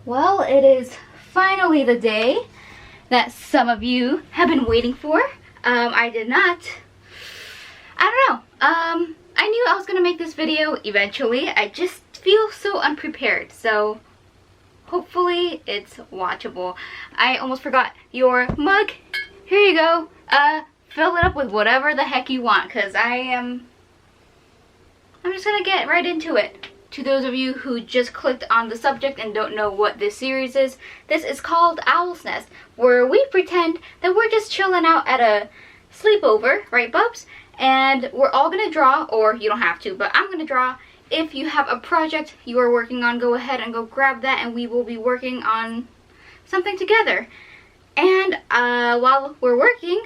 Well, it is finally the day that some of you have been waiting for. I did not. I don't know. I knew I was gonna make this video eventually. I just feel so unprepared. So hopefully it's watchable. I almost forgot your mug. Here you go. Fill it up with whatever the heck you want, because I'm just gonna get right into it. To those of you who just clicked on the subject and don't know what this series is, this is called Owl's Nest, where we pretend that we're just chilling out at a sleepover, right Bubs? And we're all gonna draw, or you don't have to, but I'm gonna draw. If you have a project you are working on, go ahead and go grab that, and we will be working on something together. And while we're working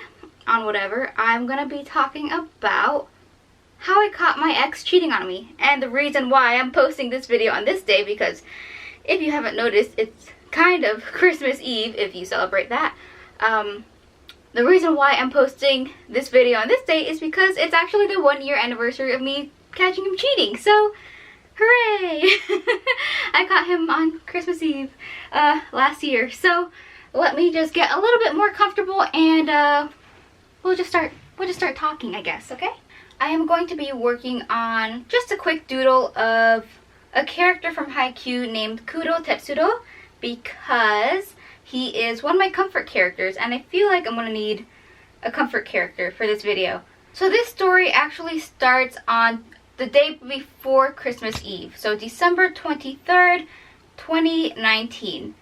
on whatever, I'm gonna be talking about how I caught my ex cheating on me, and the reason why I'm posting this video on this day, because if you haven't noticed, it's kind of Christmas Eve if you celebrate that. The reason why I'm posting this video on this day is because it's actually the 1-year anniversary of me catching him cheating, so hooray! I caught him on Christmas Eve last year, so let me just get a little bit more comfortable and we'll just start talking, I guess, okay? I am going to be working on just a quick doodle of a character from Haikyuu named Kuro Tetsuro, because he is one of my comfort characters and I feel like I'm going to need a comfort character for this video. So this story actually starts on the day before Christmas Eve, so December 23rd, 2019.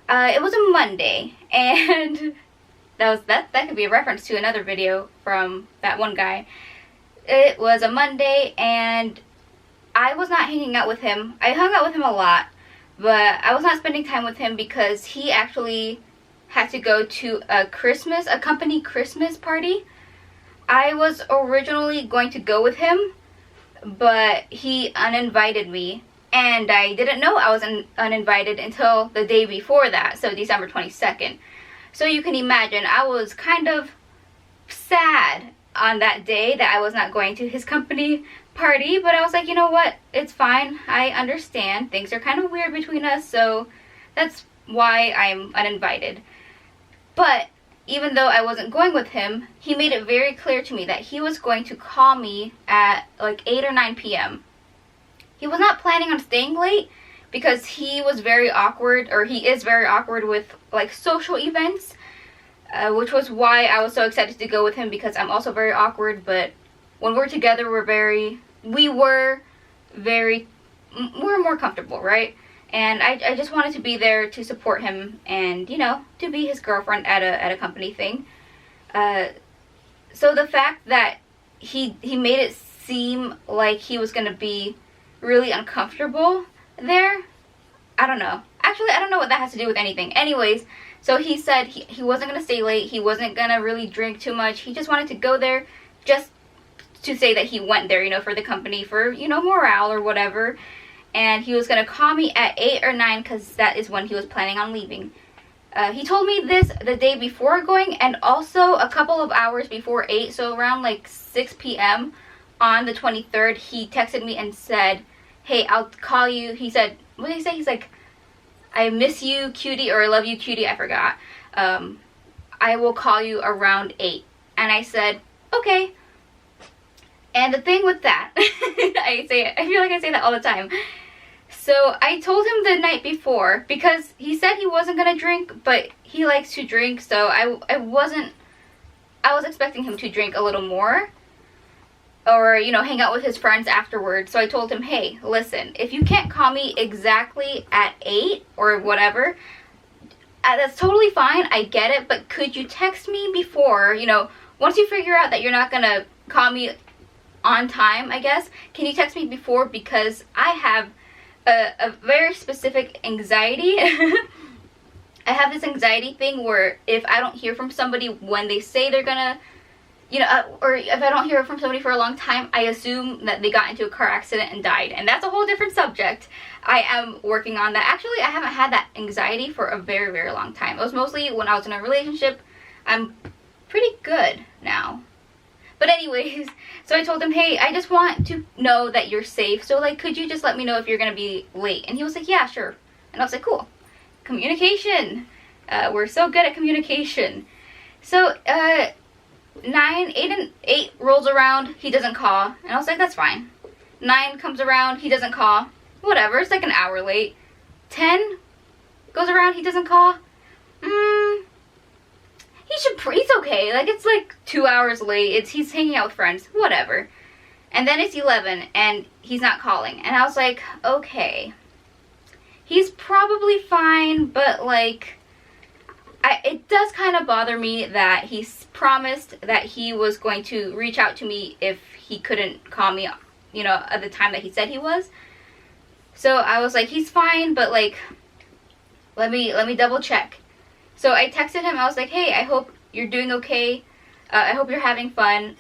It was a Monday, and that could be a reference to another video from that one guy. It was a Monday and I was not hanging out with him. I hung out with him a lot, but I was not spending time with him because he actually had to go to a company Christmas party. I was originally going to go with him, but he uninvited me, and I didn't know I was uninvited until the day before that, so December 22nd. So you can imagine I was kind of sad on that day that I was not going to his company party, but I was like, you know what, it's fine, I understand, things are kind of weird between us, so that's why I'm uninvited. But even though I wasn't going with him, he made it very clear to me that he was going to call me at like 8 or 9 p.m. He was not planning on staying late because he was very awkward, or he is very awkward with like social events. Which was why I was so excited to go with him, because I'm also very awkward, but when we're together we're more comfortable, right? And I just wanted to be there to support him and, you know, to be his girlfriend at a company thing. So the fact that he made it seem like he was gonna be really uncomfortable there, I don't know. Actually, I don't know what that has to do with anything. Anyways, so he said he wasn't going to stay late. He wasn't going to really drink too much. He just wanted to go there just to say that he went there, you know, for the company, for, you know, morale or whatever. And he was going to call me at 8 or 9 because that is when he was planning on leaving. He told me this the day before going, and also a couple of hours before 8, so around like 6 p.m. on the 23rd, he texted me and said, hey, I'll call you. He said, what did he say? He's like, I miss you, cutie, or I love you, cutie, I forgot. I will call you around 8. And I said, okay. And the thing with that, I feel like I say that all the time. So I told him the night before, because he said he wasn't going to drink, but he likes to drink, so I was expecting him to drink a little more, or, you know, hang out with his friends afterwards. So I told him, hey, listen, if you can't call me exactly at 8 or whatever, that's totally fine, I get it, but could you text me before, you know, once you figure out that you're not gonna call me on time, I guess, can you text me before, because I have a very specific anxiety. I have this anxiety thing where if I don't hear from somebody when they say they're gonna, you know, or if I don't hear from somebody for a long time, I assume that they got into a car accident and died. And that's a whole different subject. I am working on that. Actually, I haven't had that anxiety for a very, very long time. It was mostly when I was in a relationship. I'm pretty good now. But anyways, so I told him, hey, I just want to know that you're safe. So, like, could you just let me know if you're going to be late? And he was like, yeah, sure. And I was like, cool. communication. We're so good at communication. So 8 rolls around, he doesn't call, and I was like, that's fine. 9 comes around, he doesn't call, whatever, it's like an hour late. 10 goes around, he doesn't call. He's okay. Like, it's like 2 hours late. He's hanging out with friends, whatever. And then it's 11 and he's not calling, and I was like, okay, he's probably fine, but like, it does kind of bother me that he promised that he was going to reach out to me if he couldn't call me, you know, at the time that he said he was. So I was like, he's fine, but like, let me double check. So I texted him. I was like, hey, I hope you're doing okay. I hope you're having fun.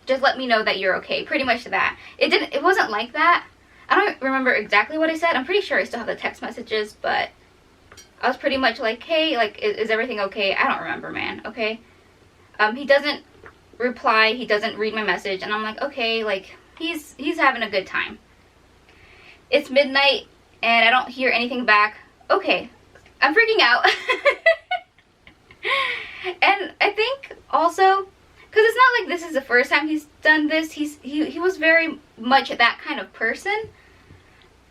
Just let me know that you're okay. Pretty much that. It wasn't like that. I don't remember exactly what I said. I'm pretty sure I still have the text messages, but I was pretty much like, hey, like, is everything okay? I don't remember, man, okay? He doesn't reply, he doesn't read my message, and I'm like, okay, like, he's having a good time. It's midnight, and I don't hear anything back. Okay, I'm freaking out. And I think also, because it's not like this is the first time he's done this, he was very much that kind of person.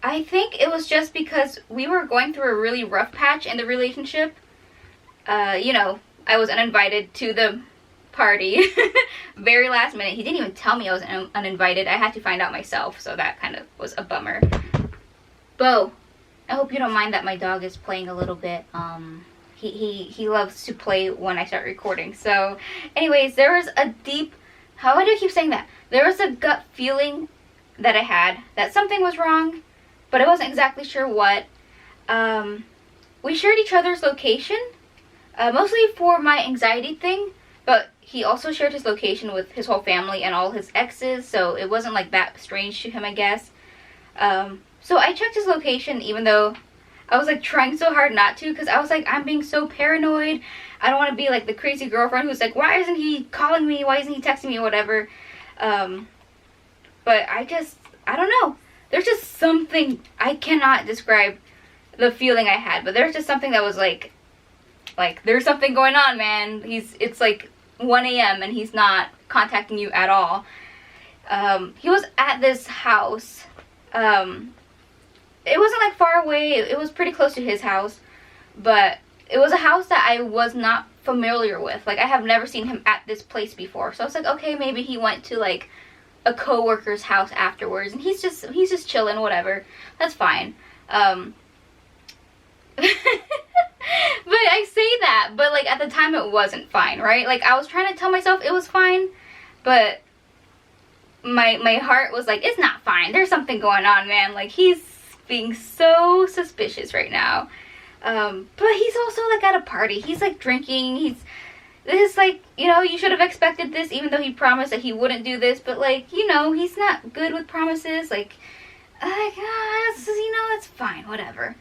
I think it was just because we were going through a really rough patch in the relationship. You know, I was uninvited to the party. Very last minute. He didn't even tell me I was uninvited. I had to find out myself, so that kind of was a bummer. Bo, I hope you don't mind that my dog is playing a little bit. He loves to play when I start recording. So, anyways, there was a deep... How do I keep saying that? There was a gut feeling that I had that something was wrong, but I wasn't exactly sure what. We shared each other's location, mostly for my anxiety thing, but he also shared his location with his whole family and all his exes, so it wasn't like that strange to him, I guess. So I checked his location, even though I was like trying so hard not to, because I was like, I'm being so paranoid. I don't want to be like the crazy girlfriend who's like, why isn't he calling me? Why isn't he texting me? Or whatever. But I don't know. There's just something, I cannot describe the feeling I had, but there's just something that was like there's something going on, man. It's like 1 a.m. and he's not contacting you at all. He was at this house. It wasn't like far away. It was pretty close to his house, but it was a house that I was not familiar with. Like, I have never seen him at this place before. So I was like, okay, maybe he went to like a co-worker's house afterwards and he's just chilling, whatever. That's fine. But I say that, but like at the time it wasn't fine, right? Like, I was trying to tell myself it was fine, but my heart was like, it's not fine. There's something going on, man. Like, he's being so suspicious right now. But he's also like at a party. He's like drinking. This is like, you know, you should have expected this, even though he promised that he wouldn't do this. But like, you know, he's not good with promises. Like, you know, it's fine, whatever.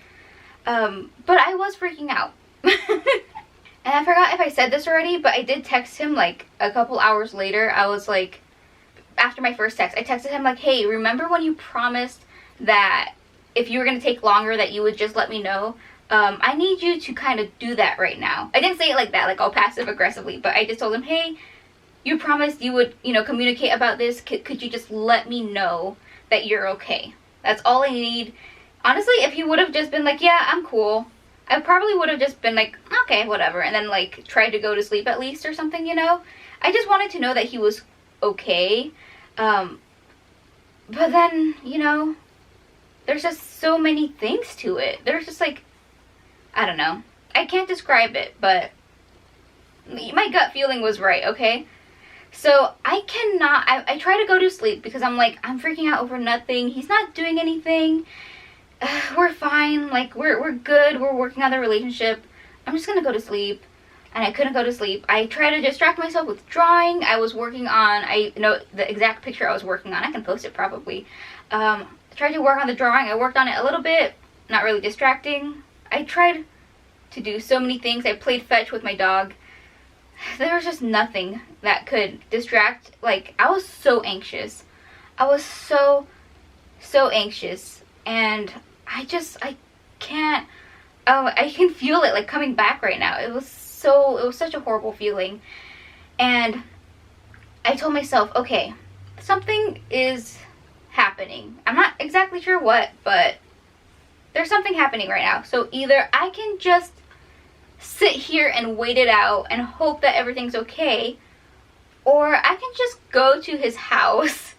But I was freaking out. And I forgot if I said this already, but I did text him like a couple hours later. I was like, after my first text, I texted him like, hey, remember when you promised that if you were going to take longer that you would just let me know? I need you to kind of do that right now. I didn't say it like that, like all passive aggressively, but I just told him, hey, you promised you would, you know, communicate about this. Could you just let me know that you're okay? That's all I need. Honestly, if he would have just been like, yeah, I'm cool, I probably would have just been like, okay, whatever, and then like tried to go to sleep at least or something, you know? I just wanted to know that he was okay. But then, you know, there's just so many things to it. There's just like, I don't know. I can't describe it, but my gut feeling was right, okay? So I cannot, I try to go to sleep because I'm like, I'm freaking out over nothing. He's not doing anything. We're fine. Like, we're good. We're working on the relationship. I'm just gonna go to sleep. And I couldn't go to sleep. I tried to distract myself with drawing. I was working on, I know the exact picture I was working on. I can post it probably. I tried to work on the drawing. I worked on it a little bit. Not really distracting. I tried to do so many things. I played fetch with my dog. There was just nothing that could distract. Like, I was so anxious. I was so anxious. And I can't I can feel it like coming back right now. It was such a horrible feeling. And I told myself, okay, something is happening. I'm not exactly sure what, but there's something happening right now. So either I can just sit here and wait it out and hope that everything's okay, or I can just go to his house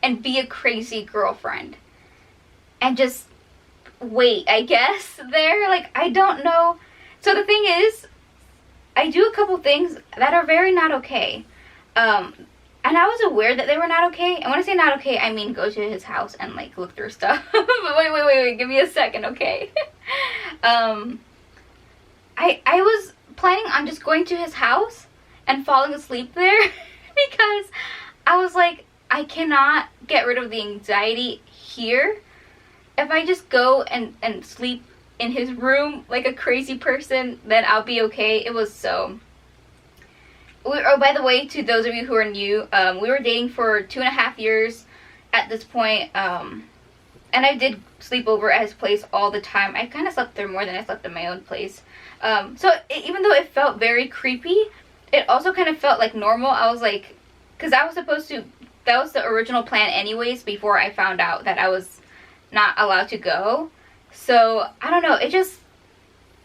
and be a crazy girlfriend and just wait, I guess, there. Like, I don't know. So the thing is, I do a couple things that are very not okay. And I was aware that they were not okay. And when I say not okay, I mean go to his house and like look through stuff. But wait, give me a second, okay? I was planning on just going to his house and falling asleep there because I was like, I cannot get rid of the anxiety here. If I just go and sleep in his room like a crazy person, then I'll be okay. It was so... Oh, by the way, to those of you who are new, we were dating for 2.5 years at this point, and I did sleep over at his place all the time. I kind of slept there more than I slept in my own place. Even though it felt very creepy, it also kind of felt like normal. I was like, because I was supposed to, that was the original plan anyways, before I found out that I was not allowed to go. So, I don't know, it just,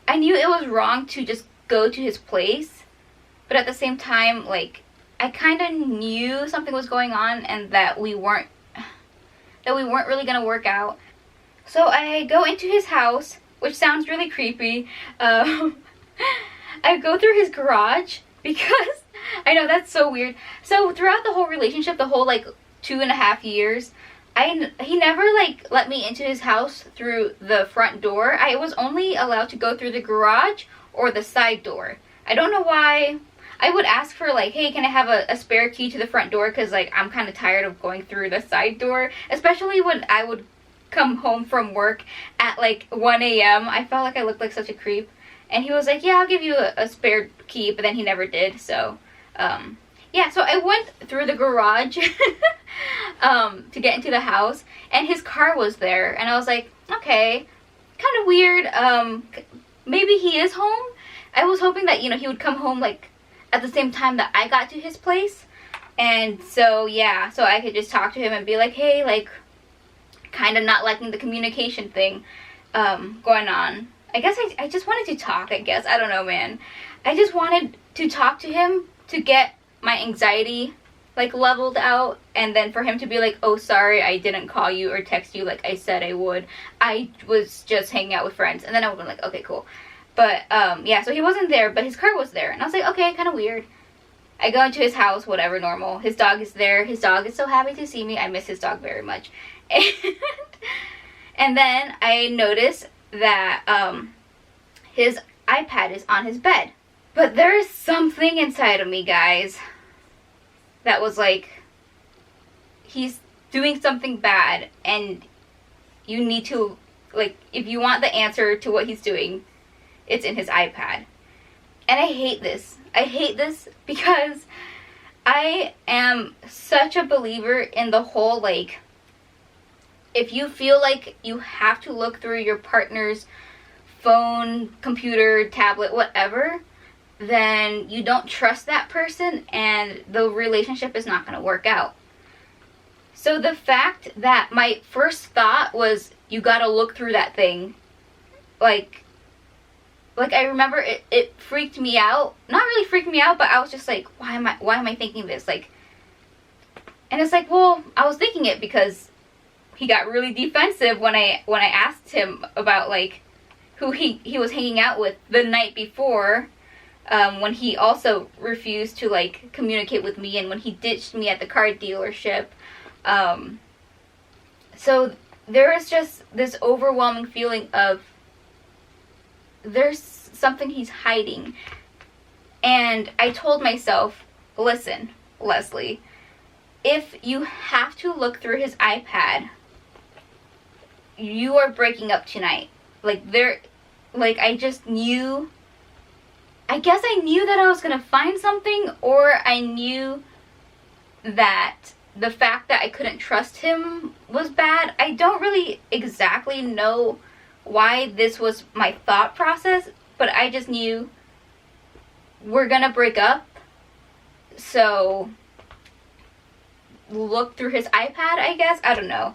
I knew it was wrong to just go to his place. But at the same time, like, I kind of knew something was going on and that we weren't really gonna work out. So I go into his house, which sounds really creepy. I go through his garage because I know that's so weird. So throughout the whole relationship, the whole like 2.5 years, he never like let me into his house through the front door. I was only allowed to go through the garage or the side door. I don't know why. I would ask for like, hey, can I have a spare key to the front door, because like I'm kind of tired of going through the side door, especially when I would come home from work at like 1 a.m. I felt like I looked like such a creep, and he was like, yeah, I'll give you a spare key, but then he never did. So yeah, so I went through the garage to get into the house, and his car was there, and I was like, okay, kind of weird. Maybe he is home. I was hoping that, you know, he would come home like at the same time that I got to his place. And so yeah, so I could just talk to him and be like, hey, like, kind of not liking the communication thing going on. I guess I just wanted to talk, I guess. I don't know, man. I just wanted to talk to him to get my anxiety like leveled out, and then for him to be like, oh, sorry, I didn't call you or text you like I said I would. I was just hanging out with friends. And then I would have been like, okay, cool. But, yeah, so he wasn't there, but his car was there. And I was like, okay, kind of weird. I go into his house, whatever, normal. His dog is there. His dog is so happy to see me. I miss his dog very much. And then I notice that, his iPad is on his bed. But there is something inside of me, guys, that was like, he's doing something bad, and you need to, like, if you want the answer to what he's doing, it's in his iPad. And I hate this. I hate this because I am such a believer in the whole, like, if you feel like you have to look through your partner's phone, computer, tablet, whatever, then you don't trust that person and the relationship is not going to work out. So the fact that my first thought was, you got to look through that thing, like I remember it freaked me out. Not really freaked me out, but I was just like, why am I thinking this? Like, and it's like, well, I was thinking it because he got really defensive when I asked him about like who he was hanging out with the night before, when he also refused to like communicate with me, and when he ditched me at the car dealership. So there is just this overwhelming feeling of there's something he's hiding. And I told myself, listen, Leslie, if you have to look through his iPad, you are breaking up tonight. I just knew, I guess I knew that I was gonna find something, or I knew that the fact that I couldn't trust him was bad. I don't really exactly know why this was my thought process, but I just knew we're gonna break up, so look through his iPad, I guess. I don't know.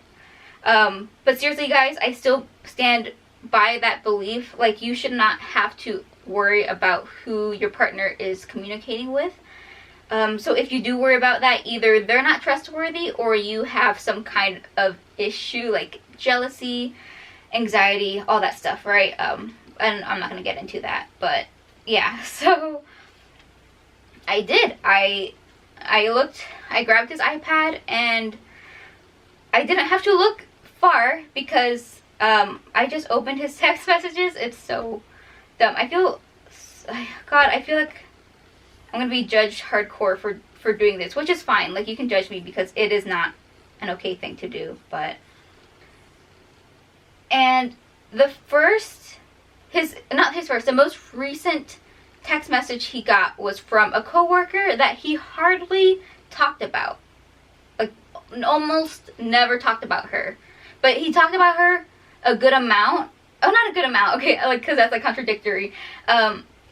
But seriously, guys, I still stand by that belief. Like, you should not have to worry about who your partner is communicating with. So if you do worry about that, either they're not trustworthy or you have some kind of issue, like jealousy, anxiety, all that stuff, right? And I'm not gonna get into that, but yeah. So I did. I grabbed his iPad, and I didn't have to look far because I just opened his text messages. It's so dumb. I feel like I'm gonna be judged hardcore for doing this, which is fine. Like, you can judge me because it is not an okay thing to do, but. And the most recent text message he got was from a coworker that he hardly talked about. Like, almost never talked about her. But he talked about her a good amount. Oh, not a good amount. Okay, like, because that's like contradictory.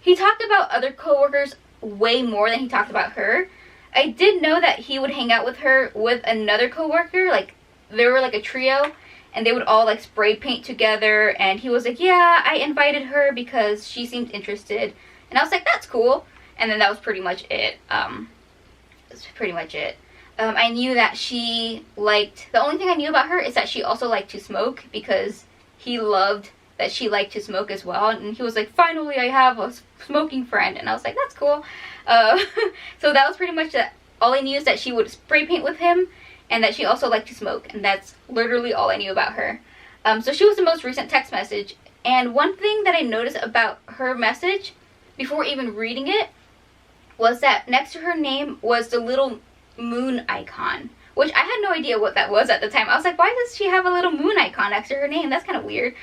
He talked about other coworkers way more than he talked about her. I did know that he would hang out with her with another coworker. Like, they were like a trio, and they would all like spray paint together, and he was like, yeah, I invited her because she seemed interested. And I was like, that's cool. And then that was pretty much it. That's pretty much it. I knew that she liked, the only thing I knew about her is that she also liked to smoke, because he loved that she liked to smoke as well. And he was like, finally I have a smoking friend. And I was like, that's cool. So that was pretty much that. All I knew is that she would spray paint with him, and that she also liked to smoke, and that's literally all I knew about her. So she was the most recent text message, and one thing that I noticed about her message, before even reading it, was that next to her name was the little moon icon, which I had no idea what that was at the time. I was like, why does she have a little moon icon next to her name? That's kind of weird.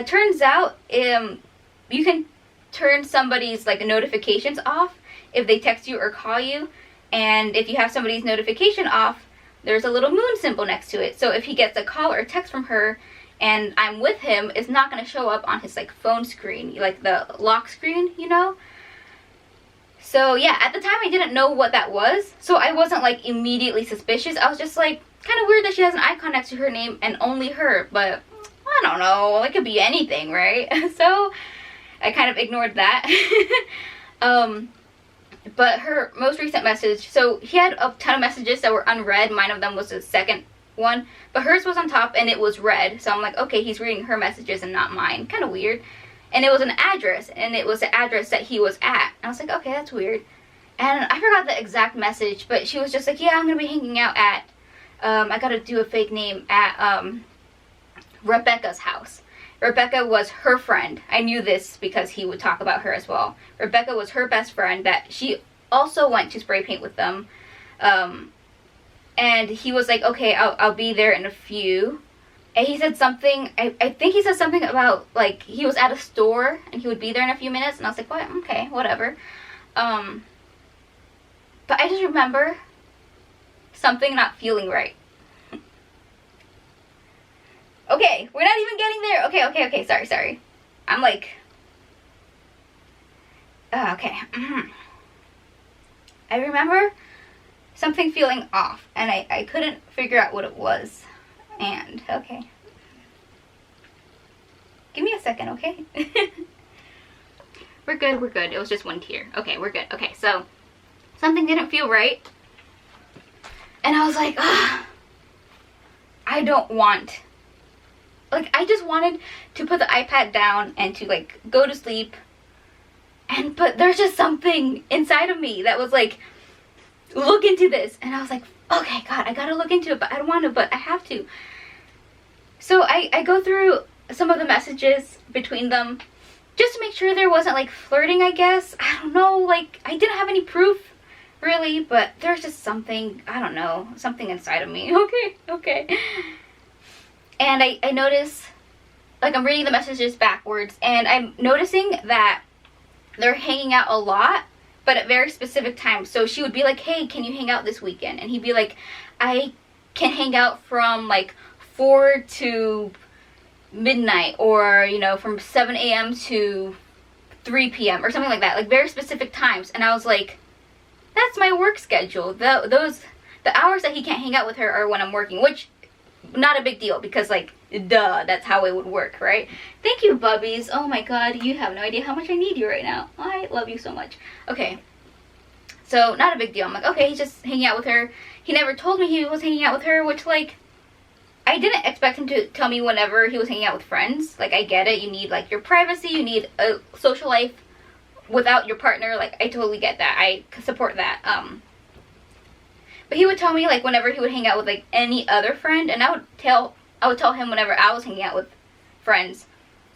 Turns out, you can turn somebody's like notifications off if they text you or call you, and if you have somebody's notification off, there's a little moon symbol next to it. So if he gets a call or a text from her and I'm with him, it's not going to show up on his like phone screen, like the lock screen, you know? So yeah, at the time I didn't know what that was, so I wasn't like immediately suspicious. I was just like, kind of weird that she has an icon next to her name and only her, but I don't know, it could be anything, right? So I kind of ignored that. But her most recent message, so he had a ton of messages that were unread. Mine of them was the second one, but hers was on top and it was read. So I'm like, okay, he's reading her messages and not mine. Kind of weird. And it was an address, and it was the address that he was at. And I was like, okay, that's weird. And I forgot the exact message, but she was just like, yeah, I'm going to be hanging out at, I got to do a fake name, at Rebecca's house. Rebecca was her friend. I knew this because he would talk about her as well. Rebecca was her best friend that she also went to spray paint with them. And he was like, okay, I'll be there in a few. And he said something, I think he said something about, like, he was at a store and he would be there in a few minutes. And I was like, what? Okay, whatever. But I just remember something not feeling right. Okay, we're not even getting there. Okay, sorry. I'm like, okay. I remember something feeling off, and I couldn't figure out what it was. And, okay. Give me a second, okay? We're good. It was just one tear. Okay, we're good. Okay, so something didn't feel right. And I was like, I don't want... Like, I just wanted to put the iPad down and to, like, go to sleep. But there's just something inside of me that was like, look into this. And I was like, okay, God, I gotta look into it, but I don't want to, but I have to. So I go through some of the messages between them just to make sure there wasn't, like, flirting, I guess. I don't know, like, I didn't have any proof, really, but there's just something, I don't know, something inside of me. Okay. And I notice, like, I'm reading the messages backwards, and I'm noticing that they're hanging out a lot, but at very specific times. So she would be like, hey, can you hang out this weekend? And he'd be like, I can hang out from, like, 4 to midnight, or, you know, from 7 a.m. to 3 p.m. or something like that, like very specific times. And I was like, that's my work schedule. The hours that he can't hang out with her are when I'm working, which not a big deal, because like, duh, that's how it would work, right? Thank you, bubbies. Oh my god, you have no idea how much I need you right now. I love you so much. Okay, so not a big deal. I'm like, okay, he's just hanging out with her. He never told me he was hanging out with her, which, like, I didn't expect him to tell me whenever he was hanging out with friends. Like, I get it, you need like your privacy, you need a social life without your partner. Like, I totally get that. I support that. But he would tell me, like, whenever he would hang out with, like, any other friend, and I would tell him whenever I was hanging out with friends.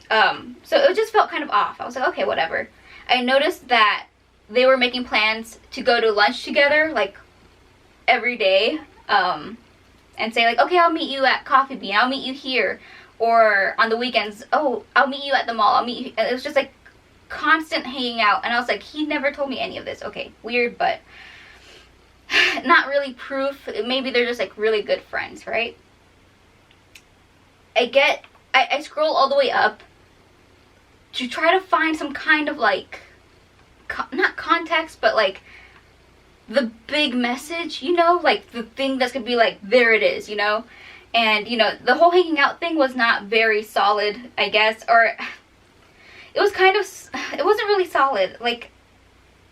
So it just felt kind of off. I was like, okay, whatever. I noticed that they were making plans to go to lunch together, like, every day, and say, like, okay, I'll meet you at Coffee Bean, I'll meet you here, or on the weekends, oh, I'll meet you at the mall, I'll meet you. It was just, like, constant hanging out, and I was like, he never told me any of this. Okay, weird, but not really proof. Maybe they're just like really good friends, right? I scroll all the way up to try to find some kind of like, not context, but like the big message, you know, like the thing that's gonna be like, there it is, you know? And, you know, the whole hanging out thing was not very solid, I guess, or it was kind of, it wasn't really solid. Like,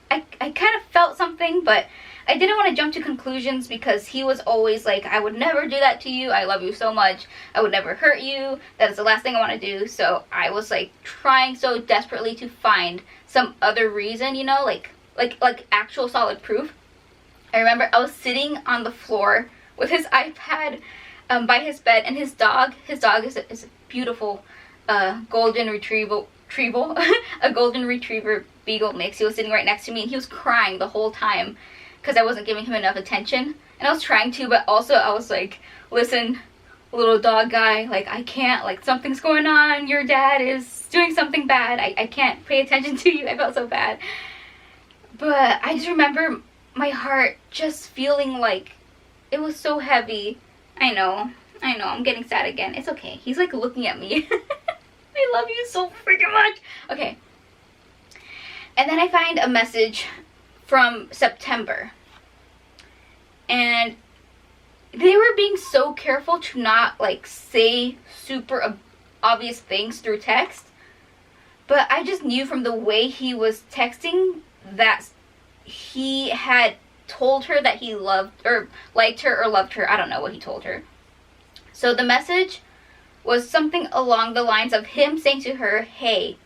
I kind of felt something, but I didn't want to jump to conclusions, because he was always like, I would never do that to you, I love you so much, I would never hurt you, that is the last thing I want to do. So I was like trying so desperately to find some other reason, you know, like actual solid proof. I remember I was sitting on the floor with his iPad by his bed, and his dog is a beautiful golden retriever a golden retriever beagle mix. He was sitting right next to me, and he was crying the whole time because I wasn't giving him enough attention. And I was trying to, but also I was like, listen, little dog guy, like, I can't, like, something's going on, your dad is doing something bad, I can't pay attention to you. I felt so bad. But I just remember my heart just feeling like it was so heavy. I know, I'm getting sad again. It's okay. He's like looking at me. I love you so freaking much. Okay. And then I find a message from September. And they were being so careful to not like say super obvious things through text. But I just knew from the way he was texting that he had told her that he loved or liked her or loved her. I don't know what he told her. So the message was something along the lines of him saying to her, hey,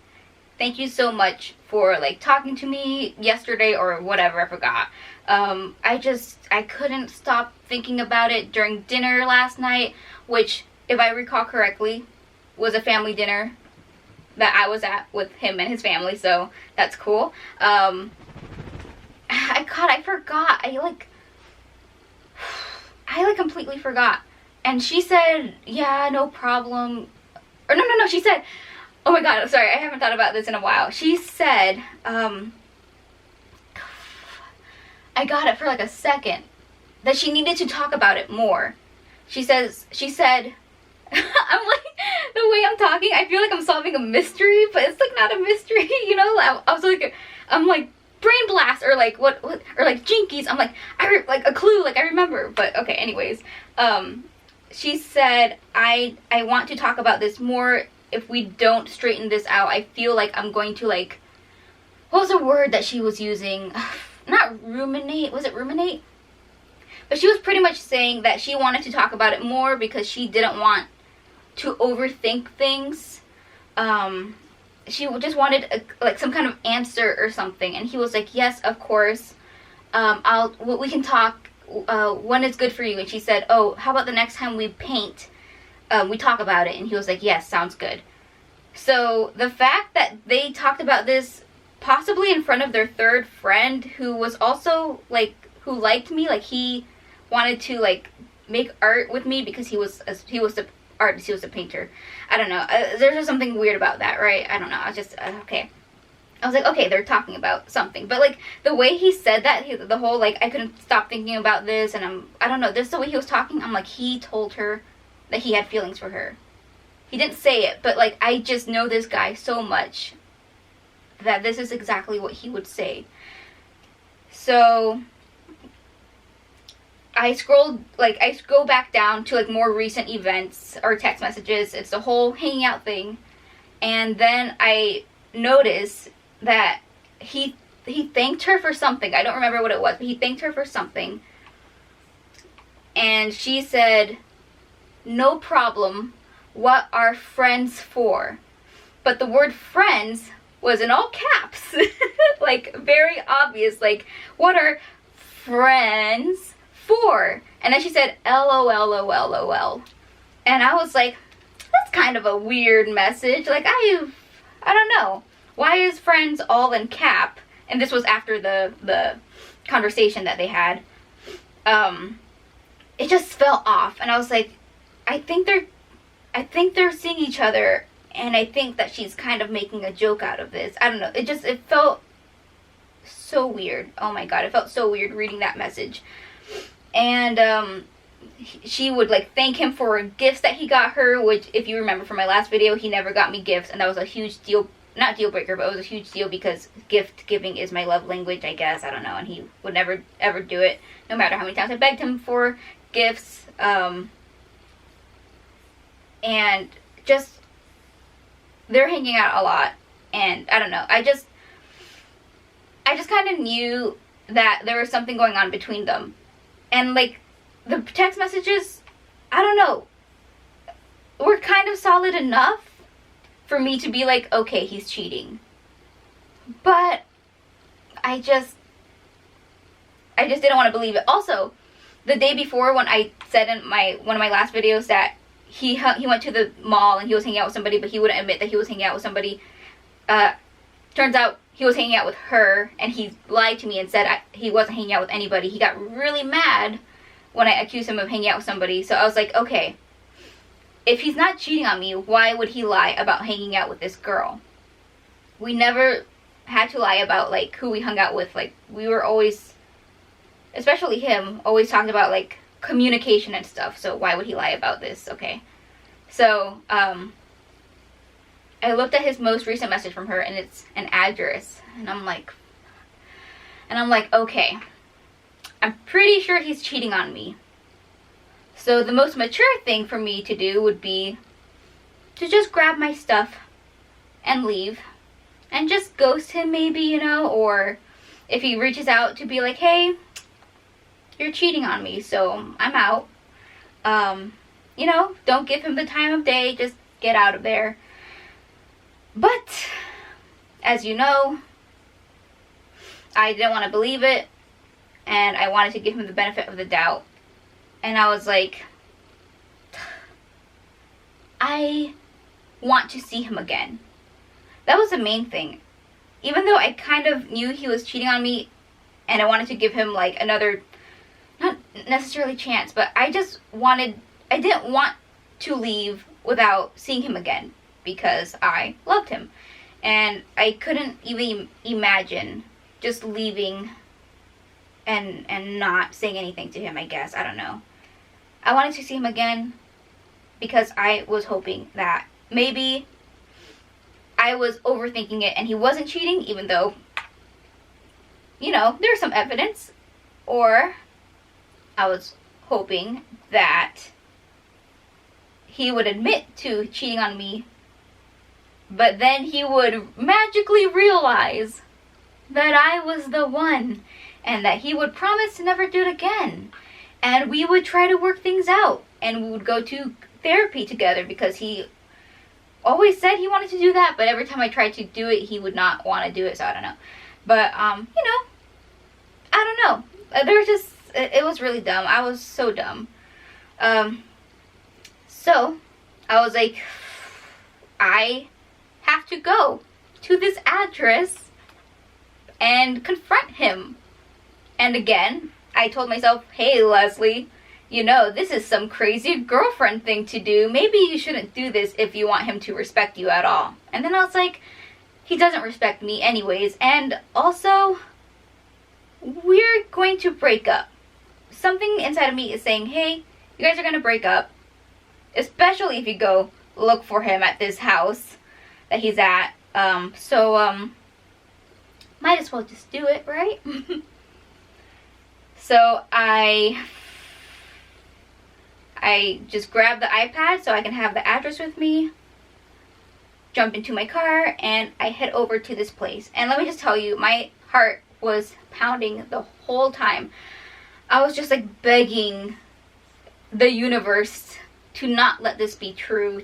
thank you so much for like talking to me yesterday or whatever, I forgot. I couldn't stop thinking about it during dinner last night, which, if I recall correctly, was a family dinner that I was at with him and his family, so that's cool. I forgot. I completely forgot. And she said, yeah, no problem. Or no, she said, oh my god, sorry, I haven't thought about this in a while. She said, I got it for like a second, that she needed to talk about it more. She said, I'm like, the way I'm talking, I feel like I'm solving a mystery, but it's like not a mystery, you know? I was like, I'm like, brain blast, or like, what, or like jinkies. I'm like, like a clue, like I remember, but okay, anyways. She said, I want to talk about this more. If we don't straighten this out, I feel like I'm going to like, what was the word that she was using? Not ruminate, was it ruminate? But she was pretty much saying that she wanted to talk about it more because she didn't want to overthink things. She just wanted like some kind of answer or something. And he was like, yes, of course. We can talk when it's good for you. And she said, oh, how about the next time we paint, we talk about it? And he was like, yes, sounds good. So the fact that they talked about this possibly in front of their third friend, who was also like, who liked me, like he wanted to like make art with me because he was the artist, he was a painter. I don't know, there's just something weird about that, right? I don't know, I was just okay. I was like, okay, they're talking about something. But like the way he said that, the whole like, I couldn't stop thinking about this, and I don't know, this is the way he was talking. I'm like, he told her that he had feelings for her. He didn't say it, but like I just know this guy so much that this is exactly what he would say. So I scroll back down to like more recent events or text messages. It's the whole hanging out thing. And then I notice that he thanked her for something. I don't remember what it was, but he thanked her for something. And she said, "No problem. What are friends for?" But the word friends was in all caps. Like, very obvious. Like, what are friends for? And then she said, LOL. And I was like, that's kind of a weird message. Like, I don't know. Why is friends all in cap? And this was after the conversation that they had. It just fell off. And I was like, I think they're seeing each other, and I think that she's kind of making a joke out of this. I don't know. It felt so weird. Oh my god, it felt so weird reading that message. And she would like thank him for gifts that he got her, which if you remember from my last video, he never got me gifts, and that was a huge deal. Not deal breaker, but it was a huge deal because gift giving is my love language, I guess. I don't know. And he would never ever do it, no matter how many times I begged him for gifts. And just, they're hanging out a lot. And I don't know. I just kind of knew that there was something going on between them. And like, the text messages, I don't know, were kind of solid enough for me to be like, okay, he's cheating. But I just didn't want to believe it. Also, the day before, when I said in one of my last videos that he went to the mall and he was hanging out with somebody, but he wouldn't admit that he was hanging out with somebody. Turns out he was hanging out with her, and he lied to me and said he wasn't hanging out with anybody. He got really mad when I accused him of hanging out with somebody. So I was like, okay, if he's not cheating on me, why would he lie about hanging out with this girl? We never had to lie about like who we hung out with. Like, we were always, especially him, always talking about like communication and stuff. So why would he lie about this? Okay. So I looked at his most recent message from her, and it's an address, and I'm like, okay, I'm pretty sure he's cheating on me. So the most mature thing for me to do would be to just grab my stuff and leave, and just ghost him maybe, you know, or if he reaches out to be like, hey, you're cheating on me, so I'm out. You know, don't give him the time of day, just get out of there. But, as you know, I didn't want to believe it, and I wanted to give him the benefit of the doubt. And I was like, I want to see him again. That was the main thing. Even though I kind of knew he was cheating on me, and I wanted to give him like another, not necessarily chance, but I didn't want to leave without seeing him again, because I loved him. And I couldn't even imagine just leaving and not saying anything to him, I guess. I don't know. I wanted to see him again because I was hoping that maybe I was overthinking it and he wasn't cheating, even though, you know, there's some evidence. Or I was hoping that he would admit to cheating on me, but then he would magically realize that I was the one, and that he would promise to never do it again. And we would try to work things out, and we would go to therapy together, because he always said he wanted to do that, but every time I tried to do it, he would not want to do it, so I don't know. But, you know, I don't know. There was just, it was really dumb. I was so dumb. So, I was like, I have to go to this address and confront him. And again, I told myself, hey Leslie, you know, this is some crazy girlfriend thing to do. Maybe you shouldn't do this if you want him to respect you at all. And then I was like, he doesn't respect me anyways. And also, we're going to break up. Something inside of me is saying, hey, you guys are going to break up. Especially if you go look for him at this house that he's at. Might as well just do it, right? So I just grabbed the iPad so I can have the address with me, jump into my car, and I head over to this place. And let me just tell you, my heart was pounding the whole time. I was just like begging the universe to not let this be true,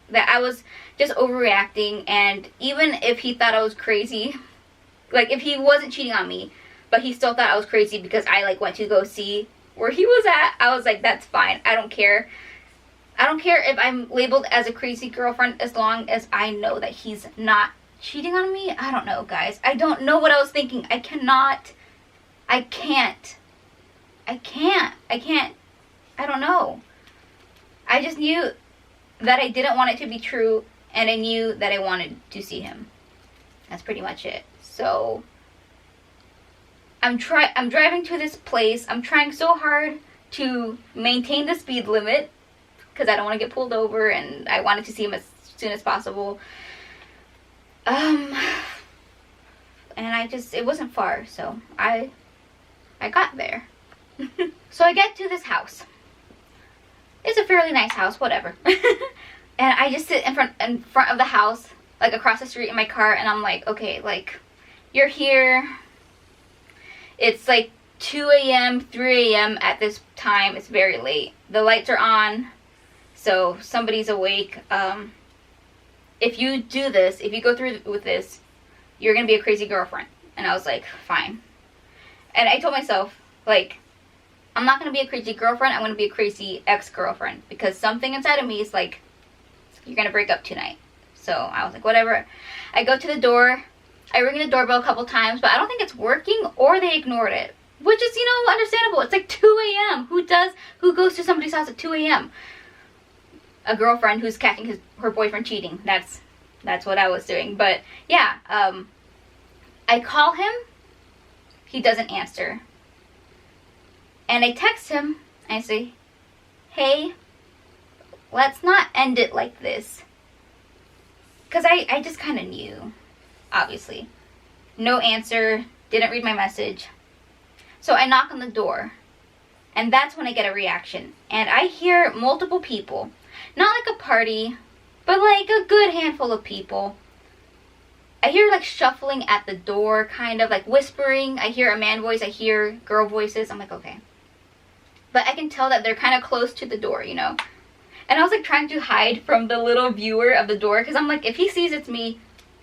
that I was just overreacting. And even if he thought I was crazy, like if he wasn't cheating on me, but he still thought I was crazy because I like went to go see where he was at, I was like, that's fine. I don't care. I don't care if I'm labeled as a crazy girlfriend as long as I know that he's not cheating on me. I don't know, guys. I don't know what I was thinking. I can't. I don't know. I just knew that I didn't want it to be true, and I knew that I wanted to see him. That's pretty much it. So I'm driving to this place. I'm trying so hard to maintain the speed limit because I don't want to get pulled over, and I wanted to see him as soon as possible. And it wasn't far, so I got there. So I get to this house. It's a fairly nice house, whatever. And I just sit in front of the house, like across the street in my car, and I'm like, okay, like, you're here. It's like 2 a.m., 3 a.m. at this time. It's very late. The lights are on, so somebody's awake. If you do this, if you go through with this, you're gonna be a crazy girlfriend. And I was like, fine. And I told myself, like, I'm not gonna be a crazy girlfriend. I'm gonna be a crazy ex-girlfriend, because something inside of me is like, you're gonna break up tonight. So I was like, whatever. I go to the door. I ring the doorbell a couple times, but I don't think it's working, or they ignored it, which is, you know, understandable. It's like 2 a.m. Who goes to somebody's house at 2 a.m.? A girlfriend who's catching her boyfriend cheating. That's what I was doing. But yeah, I call him. He doesn't answer. And I text him. I say, hey, let's not end it like this. Because I just kind of knew. Obviously. No answer. Didn't read my message. So I knock on the door. And that's when I get a reaction. And I hear multiple people. Not like a party, but like a good handful of people. I hear like shuffling at the door, kind of like whispering. I hear a man voice. I hear girl voices. I'm like, okay. But I can tell that they're kind of close to the door, you know. And I was like trying to hide from the little viewer of the door, because I'm like, if he sees it's me,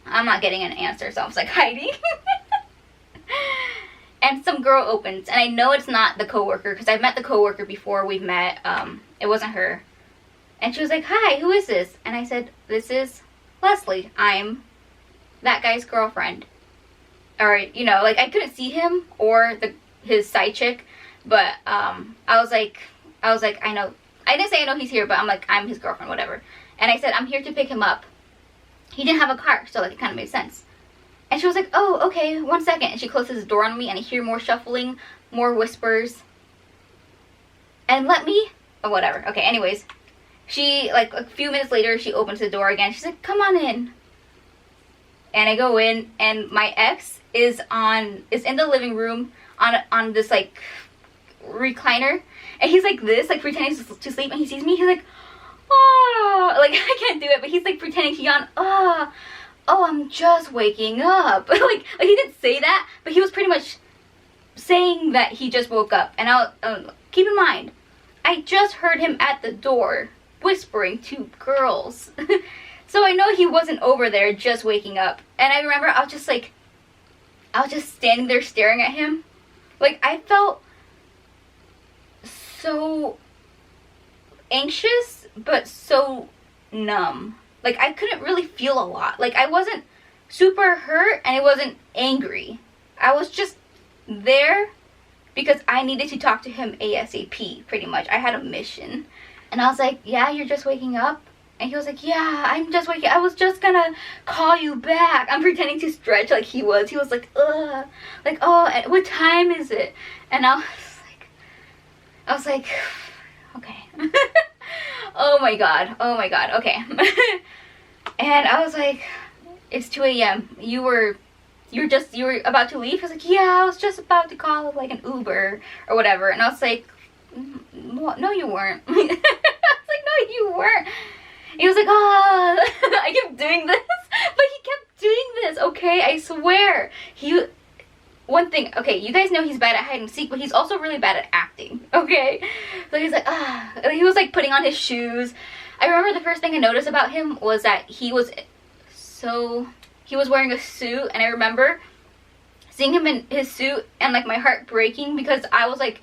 I'm not getting an answer. So I was like hiding. And some girl opens, and I know it's not the coworker, because I've met the coworker before. We've met. It wasn't her. And she was like, hi, who is this? And I said, this is Leslie. I'm that guy's girlfriend. Or, you know, like I couldn't see him or his side chick, but I was like, I know. I didn't say I know he's here, but I'm like, I'm his girlfriend, whatever. And I said, I'm here to pick him up. He didn't have a car, so like it kind of made sense. And she was like, oh, okay, 1 second. And she closes the door on me, and I hear more shuffling, more whispers. And oh, whatever. Okay, anyways. She, like, a few minutes later, she opens the door again. She's like, come on in. And I go in, and my ex is in the living room on this, like, recliner. And he's like this, like, pretending to sleep. And he sees me. He's like, oh. Like, I can't do it, but he's, like, pretending to yawn. Oh, I'm just waking up. like, he didn't say that, but he was pretty much saying that he just woke up. And keep in mind, I just heard him at the door whispering to girls. So I know he wasn't over there just waking up. And I remember I was just standing there staring at him. Like, I felt so anxious, but so numb. Like, I couldn't really feel a lot. Like, I wasn't super hurt, and I wasn't angry. I was just there because I needed to talk to him ASAP, pretty much. I had a mission. And I was like, yeah, you're just waking up? And he was like, yeah, I'm just waking up. I was just gonna call you back. I'm pretending to stretch like he was. He was like, ugh. Like, oh, what time is it? And I was like, okay. Oh my god. Oh my god. Okay. And I was like, it's 2 a.m. You were about to leave? I was like, yeah, I was just about to call like an Uber or whatever. And I was like, no, you weren't. I was like, no, you weren't. He was like, oh, I kept doing this, but he kept doing this. Okay, I swear. One thing, okay, you guys know he's bad at hide and seek, but he's also really bad at acting. Okay, so he's like, he was like putting on his shoes. I remember the first thing I noticed about him was that he was wearing a suit, and I remember seeing him in his suit and like my heart breaking because I was like,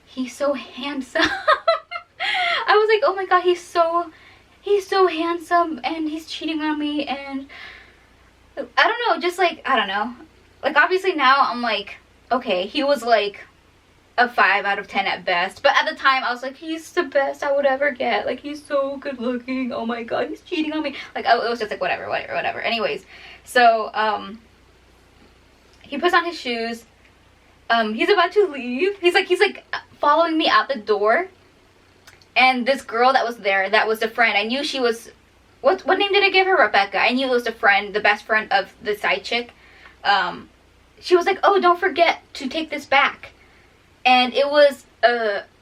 he's so handsome. I was like, oh my god, he's so handsome and he's cheating on me, and I don't know, just like, I don't know. Like, obviously now I'm like, okay, he was like a 5 out of 10 at best. But at the time I was like, he's the best I would ever get. Like, he's so good looking. Oh my god, he's cheating on me. Like, it was just like, whatever. Anyways, so, he puts on his shoes. He's about to leave. He's like following me out the door. And this girl that was there, that was the friend. I knew she was, what name did I give her? Rebecca. I knew it was the friend, the best friend of the side chick. She was like, oh, don't forget to take this back. And it was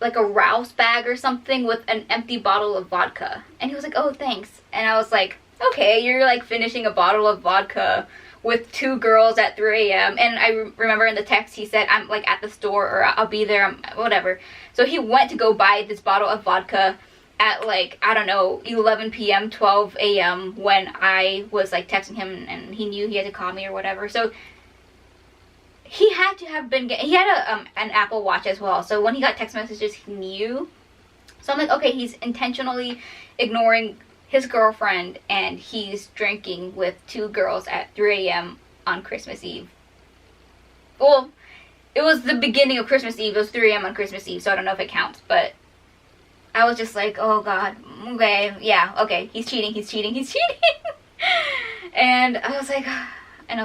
like a Rouse bag or something with an empty bottle of vodka. And he was like, oh, thanks. And I was like, okay, you're like finishing a bottle of vodka with 2 girls at 3 a.m. And I remember in the text he said, I'm like at the store, or I'll be there, whatever. So he went to go buy this bottle of vodka at like, I don't know, 11 p.m., 12 a.m. when I was like texting him, and he knew he had to call me or whatever. So he had to have been he had an Apple Watch as well. So when he got text messages, he knew. So I'm like, okay, he's intentionally ignoring his girlfriend and he's drinking with 2 girls at 3 a.m. on Christmas Eve. Well, it was the beginning of Christmas Eve. It was 3 a.m. on Christmas Eve, so I don't know if it counts, but I was just like, oh god, okay, yeah, okay, he's cheating. And I was like,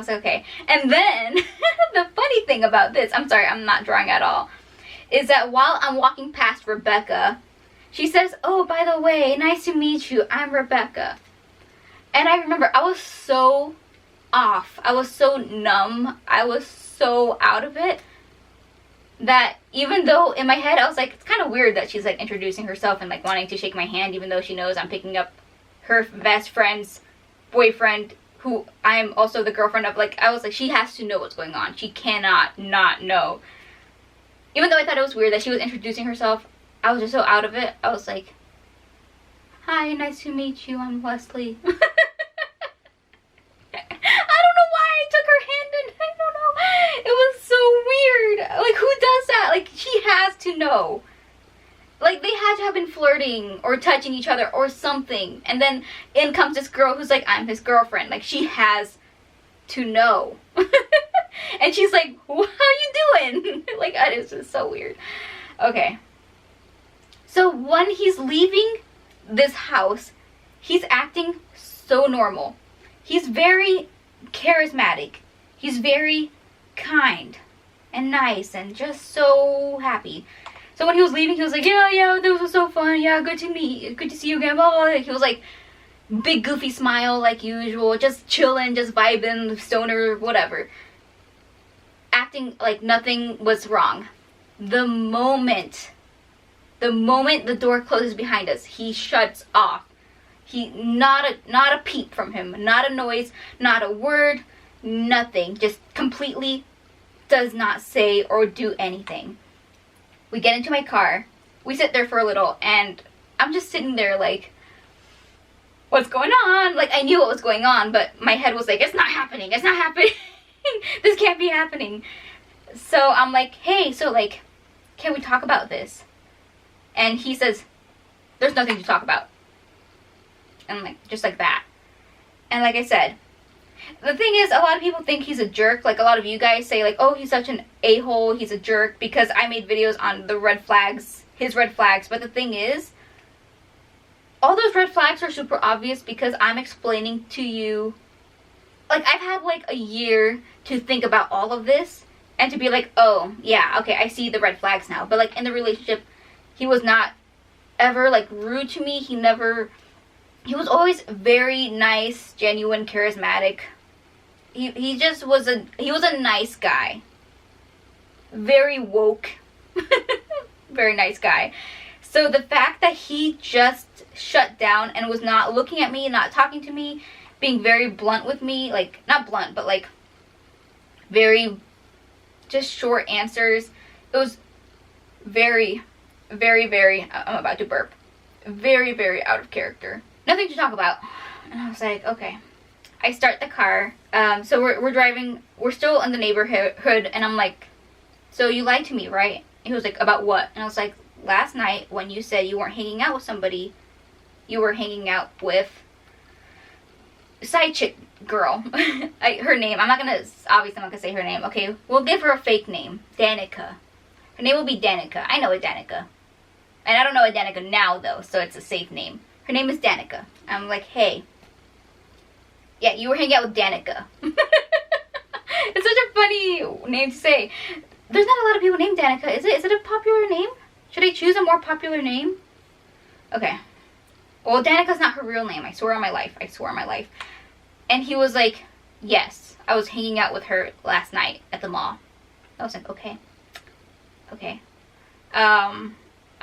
okay. And then, the funny thing about this, I'm sorry, I'm not drawing at all, is that while I'm walking past Rebecca, she says, oh, by the way, nice to meet you, I'm Rebecca. And I remember, I was so off, I was so numb, I was so out of it, that even though in my head I was like, it's kind of weird that she's like introducing herself and like wanting to shake my hand, even though she knows I'm picking up her best friend's boyfriend, who I'm also the girlfriend of. Like, I was like, she has to know what's going on. She cannot not know. Even though I thought it was weird that she was introducing herself, I was just so out of it. I was like, hi, nice to meet you, I'm Leslie. I don't know why I took her hand and I don't know. It was so weird. Like, who does that? Like, she has to know. Like, they had to have been flirting or touching each other or something. And then in comes this girl who's like, I'm his girlfriend. Like, she has to know. And she's like, how you doing? Like, it's just so weird. Okay. So when he's leaving this house, he's acting so normal. He's very charismatic. He's very kind and nice and just so happy. So when he was leaving, he was like, yeah, this was so fun. Yeah, good to see you again, blah, blah, blah. He was like, big goofy smile like usual, just chilling, just vibing, stoner, whatever. Acting like nothing was wrong. The moment the door closes behind us, he shuts off. Not a peep from him, not a noise, not a word, nothing. Just completely does not say or do anything. We get into my car, we sit there for a little, and I'm just sitting there like, what's going on? Like, I knew what was going on, but my head was like, it's not happening, this can't be happening. So I'm like, hey, so like, can we talk about this? And he says, there's nothing to talk about. And like, just like that. And like I said, the thing is, a lot of people think he's a jerk. Like, a lot of you guys say like, oh, he's such an a-hole, he's a jerk, because I made videos on the red flags, his red flags. But the thing is, all those red flags are super obvious because I'm explaining to you. Like, I've had like a year to think about all of this and to be like, oh, yeah, okay, I see the red flags now. But like, in the relationship, he was not ever like rude to me. He was always very nice, genuine, charismatic. He just was he was a nice guy. Very woke. Very nice guy. So the fact that he just shut down and was not looking at me, not talking to me, being very blunt with me, like, not blunt, but like very just short answers. It was very, very, very, I'm about to burp, very, very out of character. Nothing to talk about. And I was like, okay. I start the car. So we're driving, we're still in the neighborhood, and I'm like, so you lied to me, right? He was like, about what? And I was like, last night when you said you weren't hanging out with somebody, you were hanging out with side chick girl. Her name, obviously I'm not gonna say her name. Okay, we'll give her a fake name, Danica. Her name will be Danica. I know a Danica. And I don't know a Danica now though, so it's a safe name. Her name is Danica. I'm like, hey, yeah, you were hanging out with Danica. It's such a funny name to say. There's not a lot of people named Danica, is it? Is it a popular name? Should I choose a more popular name? Okay. Well, Danica's not her real name. I swear on my life. I swear on my life. And he was like, yes, I was hanging out with her last night at the mall. I was like, okay. Okay. I'm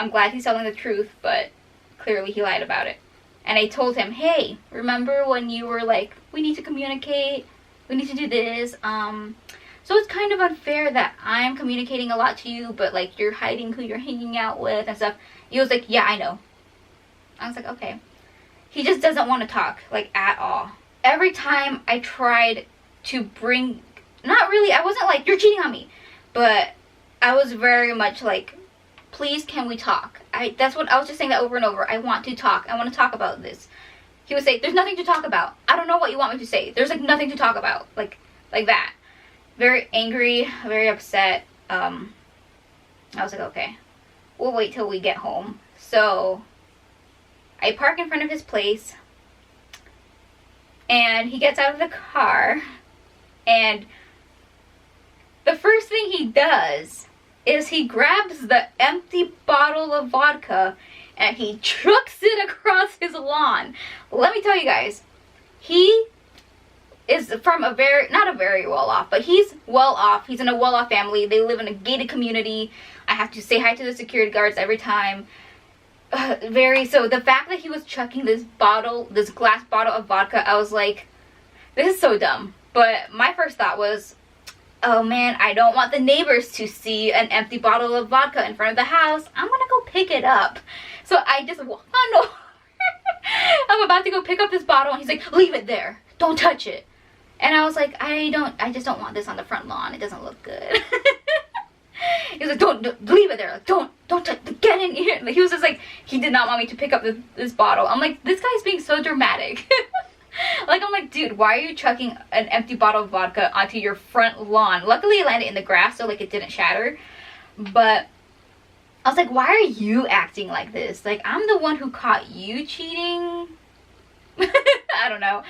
glad he's telling the truth, but clearly he lied about it. And I told him, hey, remember when you were like, we need to communicate, we need to do this, so it's kind of unfair that I'm communicating a lot to you, but like you're hiding who you're hanging out with and stuff. He was like, yeah, I know. I was like, okay. He just doesn't want to talk, like, at all. Every time I tried to bring, not really, I wasn't like, you're cheating on me, but I was very much like, please, can we talk? That's what I was just saying that over and over. I want to talk. I want to talk about this. He would say, there's nothing to talk about. I don't know what you want me to say. There's like nothing to talk about. Like that. Very angry, very upset. I was like, okay, we'll wait till we get home. So I park in front of his place, and he gets out of the car, and the first thing he does is he grabs the empty bottle of vodka and he chucks it across his lawn. Let me tell you guys, he is from a very, not a very well off, but he's well off. He's in a well off family. They live in a gated community. I have to say hi to the security guards every time. So the fact that he was chucking this glass bottle of vodka, I was like, this is so dumb. But my first thought was, oh man, I don't want the neighbors to see an empty bottle of vodka in front of the house. I'm gonna go pick it up. So I just walked on over. I'm about to go pick up this bottle, and he's like, leave it there. Don't touch it. And I was like, I just don't want this on the front lawn. It doesn't look good. He was like, don't leave it there. Like, don't touch, get in here. Like, he was just like, he did not want me to pick up this bottle. I'm like, this guy's being so dramatic. Like, I'm like, dude, why are you chucking an empty bottle of vodka onto your front lawn? Luckily, it landed in the grass, so, like, it didn't shatter. But I was like, why are you acting like this? Like, I'm the one who caught you cheating. I don't know.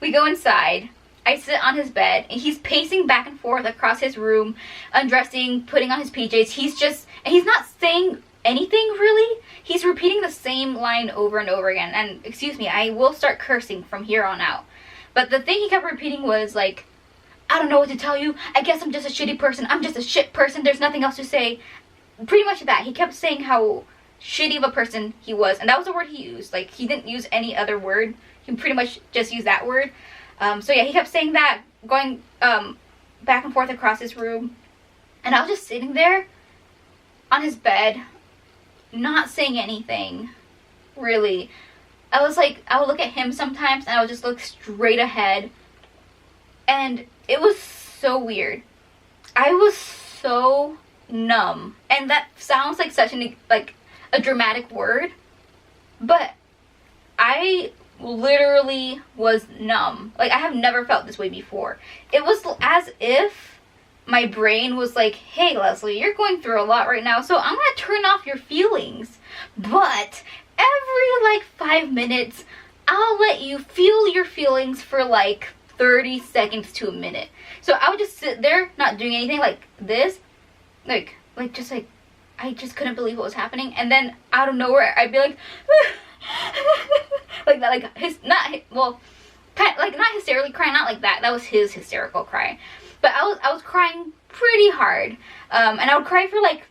We go inside. I sit on his bed, and he's pacing back and forth across his room, undressing, putting on his PJs. And he's not saying anything really. He's repeating the same line over and over again. And excuse me, I will start cursing from here on out. But the thing he kept repeating was like, I don't know what to tell you. I guess I'm just a shitty person. I'm just a shit person. There's nothing else to say. Pretty much that. He kept saying how shitty of a person he was. And that was the word he used. Like, he didn't use any other word. He pretty much just used that word. So yeah, he kept saying that, going back and forth across his room. And I was just sitting there on his bed, not saying anything, really. I was like, I would look at him sometimes, and I would just look straight ahead. And it was so weird. I was so numb. And that sounds like such a dramatic word. But I literally was numb. Like, I have never felt this way before. It was as if my brain was like, hey Leslie, you're going through a lot right now, so I'm gonna turn off your feelings, but every like 5 minutes I'll let you feel your feelings for like 30 seconds to a minute. So I would just sit there not doing anything, like this, like just like I just couldn't believe what was happening. And then out of nowhere, I'd be like, like that, like not hysterically crying, not like that. That was his hysterical cry. But I was crying pretty hard. And I would cry for like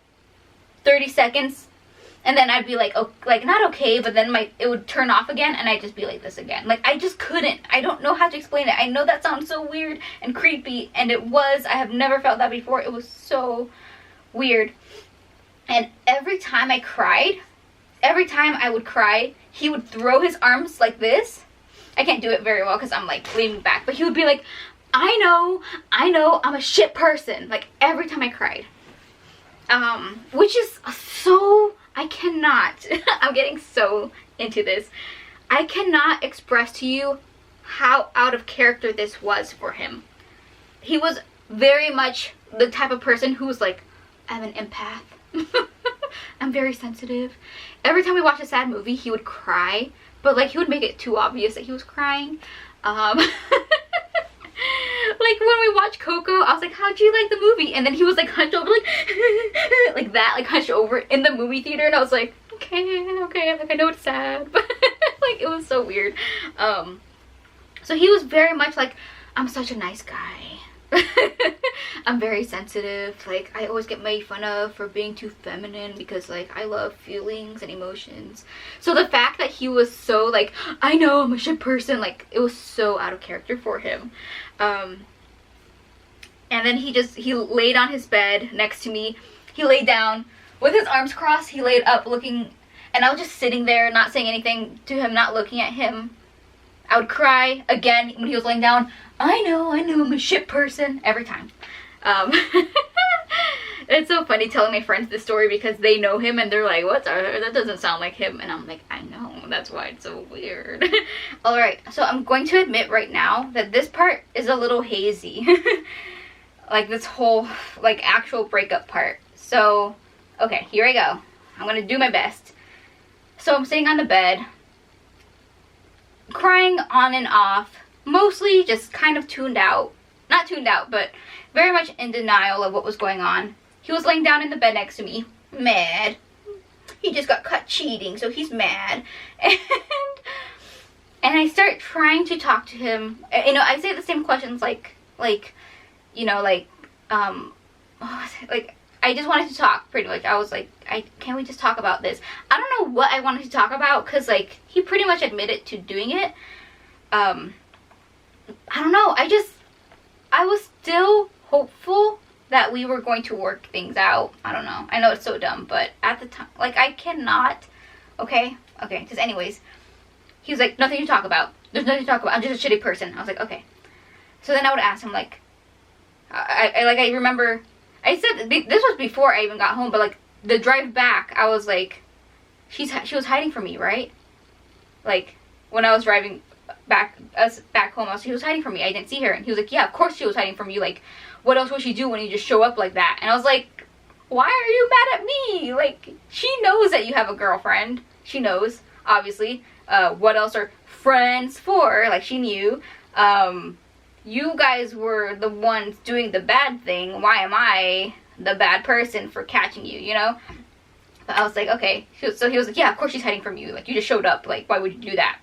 30 seconds. And then I'd be like, oh, like not okay, but then it would turn off again, and I'd just be like this again. Like, I just couldn't. I don't know how to explain it. I know that sounds so weird and creepy, and it was. I have never felt that before. It was so weird. And every time I cried, every time I would cry, he would throw his arms like this. I can't do it very well because I'm like leaning back, but he would be like, I know, I'm a shit person. Like, every time I cried. Which is so... I cannot, I'm getting so into this. I cannot express to you how out of character this was for him. He was very much the type of person who was like, I'm an empath. I'm very sensitive. Every time we watched a sad movie, he would cry, but like he would make it too obvious that he was crying. Like when we watched Coco, I was like, how'd you like the movie? And then he was like hunched over, like like that, like hunched over in the movie theater, and I was like, okay, like I know it's sad, but like it was so weird. So he was very much like, I'm such a nice guy. I'm very sensitive. Like, I always get made fun of for being too feminine because like I love feelings and emotions. So the fact that he was so like, I know I'm a shit person, like it was so out of character for him. And then he laid on his bed next to me. He laid down with his arms crossed. He laid up looking, and I was just sitting there not saying anything to him, not looking at him. I would cry again when he was laying down. I know, I'm a shit person. Every time. It's so funny telling my friends this story because they know him and they're like, that doesn't sound like him. And I'm like, I know, that's why it's so weird. Alright, so I'm going to admit right now that this part is a little hazy. Like this whole, like, actual breakup part. So, okay, here I go. I'm gonna do my best. So I'm sitting on the bed, crying on and off, mostly just kind of tuned out. Not tuned out, but very much in denial of what was going on. He was laying down in the bed next to me, mad. He just got caught cheating, so he's mad. And I start trying to talk to him. You know, I say the same questions like, you know, like, like, I just wanted to talk, pretty much. I was like, can we just talk about this? I don't know what I wanted to talk about, because, like, he pretty much admitted to doing it. I don't know, I was still hopeful that we were going to work things out. I don't know. I know it's so dumb, but at the time, like, I cannot, okay, just anyways. He was like, nothing to talk about. There's nothing to talk about. I'm just a shitty person. I was like, okay. So then I would ask him, like, I remember, I said, this was before I even got home, but, like, the drive back, I was like, she was hiding from me, right? Like, when I was driving back home, she was hiding from me. I didn't see her. And he was like, yeah, of course she was hiding from you. Like, what else would she do when you just show up like that? And I was like, why are you mad at me? Like, she knows that you have a girlfriend. She knows, obviously. What else are friends for? Like, she knew. You guys were the ones doing the bad thing. Why am I the bad person for catching you, you know? But I was like, okay. So he was like, yeah, of course she's hiding from you. Like, you just showed up. Like, why would you do that?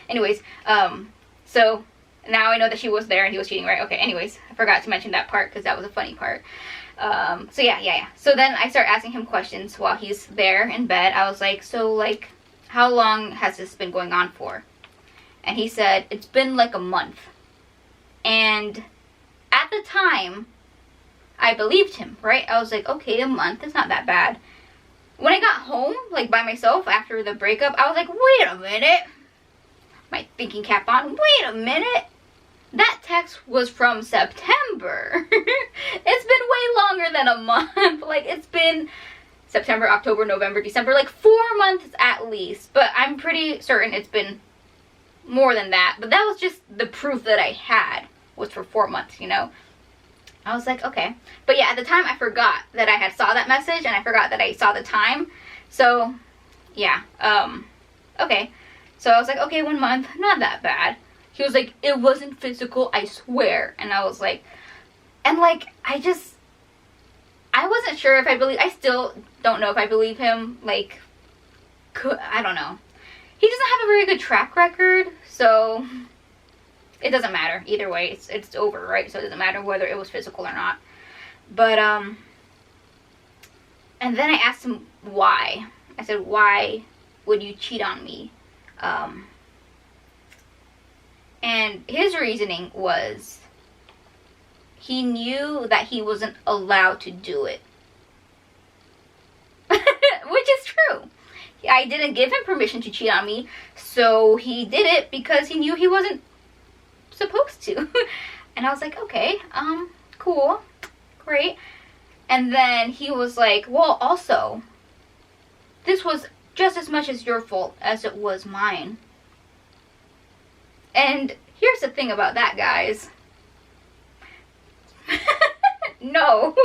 Anyways, so now I know that she was there and he was cheating, right? Okay, anyways, I forgot to mention that part because that was a funny part. So yeah. So then I start asking him questions while he's there in bed. I was like, so, like, how long has this been going on for? And he said, it's been like a month. And at the time, I believed him, right? I was like, okay, a month, it's not that bad. When I got home, like, by myself after the breakup, I was like, wait a minute. My thinking cap on. Wait a minute. That text was from September. It's been way longer than a month. Like, it's been September, October, November, December. Like, 4 months at least. But I'm pretty certain it's been more than that. But that was just the proof that I had was for 4 months, you know. I was like, okay. But yeah, at the time, I forgot that I had saw that message. And I forgot that I saw the time. So, yeah. Okay. So I was like, okay, 1 month, not that bad. He was like, it wasn't physical, I swear. And I was like, and like, I I wasn't sure if I still don't know if I believe him. Like, I don't know. He doesn't have a very good track record, so it doesn't matter. Either way, it's over, right? So it doesn't matter whether it was physical or not. But, and then I asked him why. I said, why would you cheat on me? And his reasoning was he knew that he wasn't allowed to do it. Which is true. I didn't give him permission to cheat on me, so he did it because he knew he wasn't supposed to. And I was like, okay, cool, great. And then he was like, well, also, this was just as much as your fault as it was mine. And here's the thing about that, guys. No.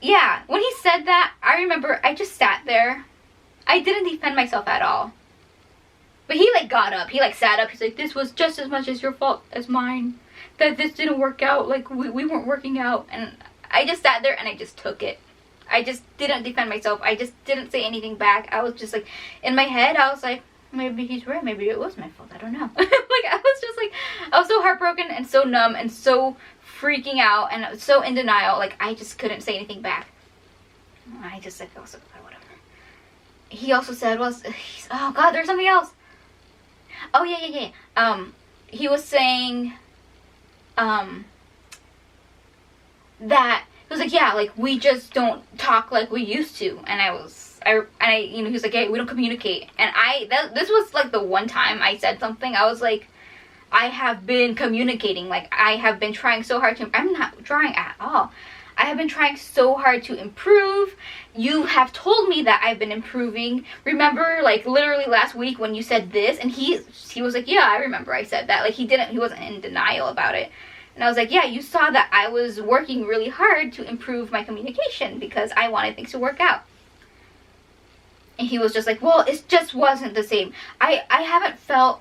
Yeah, when he said that, I remember I just sat there. I didn't defend myself at all. But he, like, got up. He, like, sat up. He's like, this was just as much as your fault as mine. That this didn't work out. Like, we weren't working out. And I just sat there and I just took it. I just didn't defend myself. I just didn't say anything back. I was just, like, in my head, I was like, maybe he's right. Maybe it was my fault. I don't know. Like, I was just, like, I was so heartbroken and so numb and so freaking out and so in denial. Like, I just couldn't say anything back. I just said, oh, whatever. He also said, well, oh god, there's something else. Oh yeah. He was saying, that he was like, yeah, like, we just don't talk like we used to. And I, you know, he was like, hey, we don't communicate. And this was like the one time I said something. I was like, I have been communicating. Like, I have been trying so hard to, I'm not trying at all. I have been trying so hard to improve. You have told me that I've been improving. Remember, like, literally last week when you said this? And he was like, yeah, I remember I said that. Like, he wasn't in denial about it. And I was like, yeah, you saw that I was working really hard to improve my communication because I wanted things to work out. And he was just like, well, it just wasn't the same. I haven't felt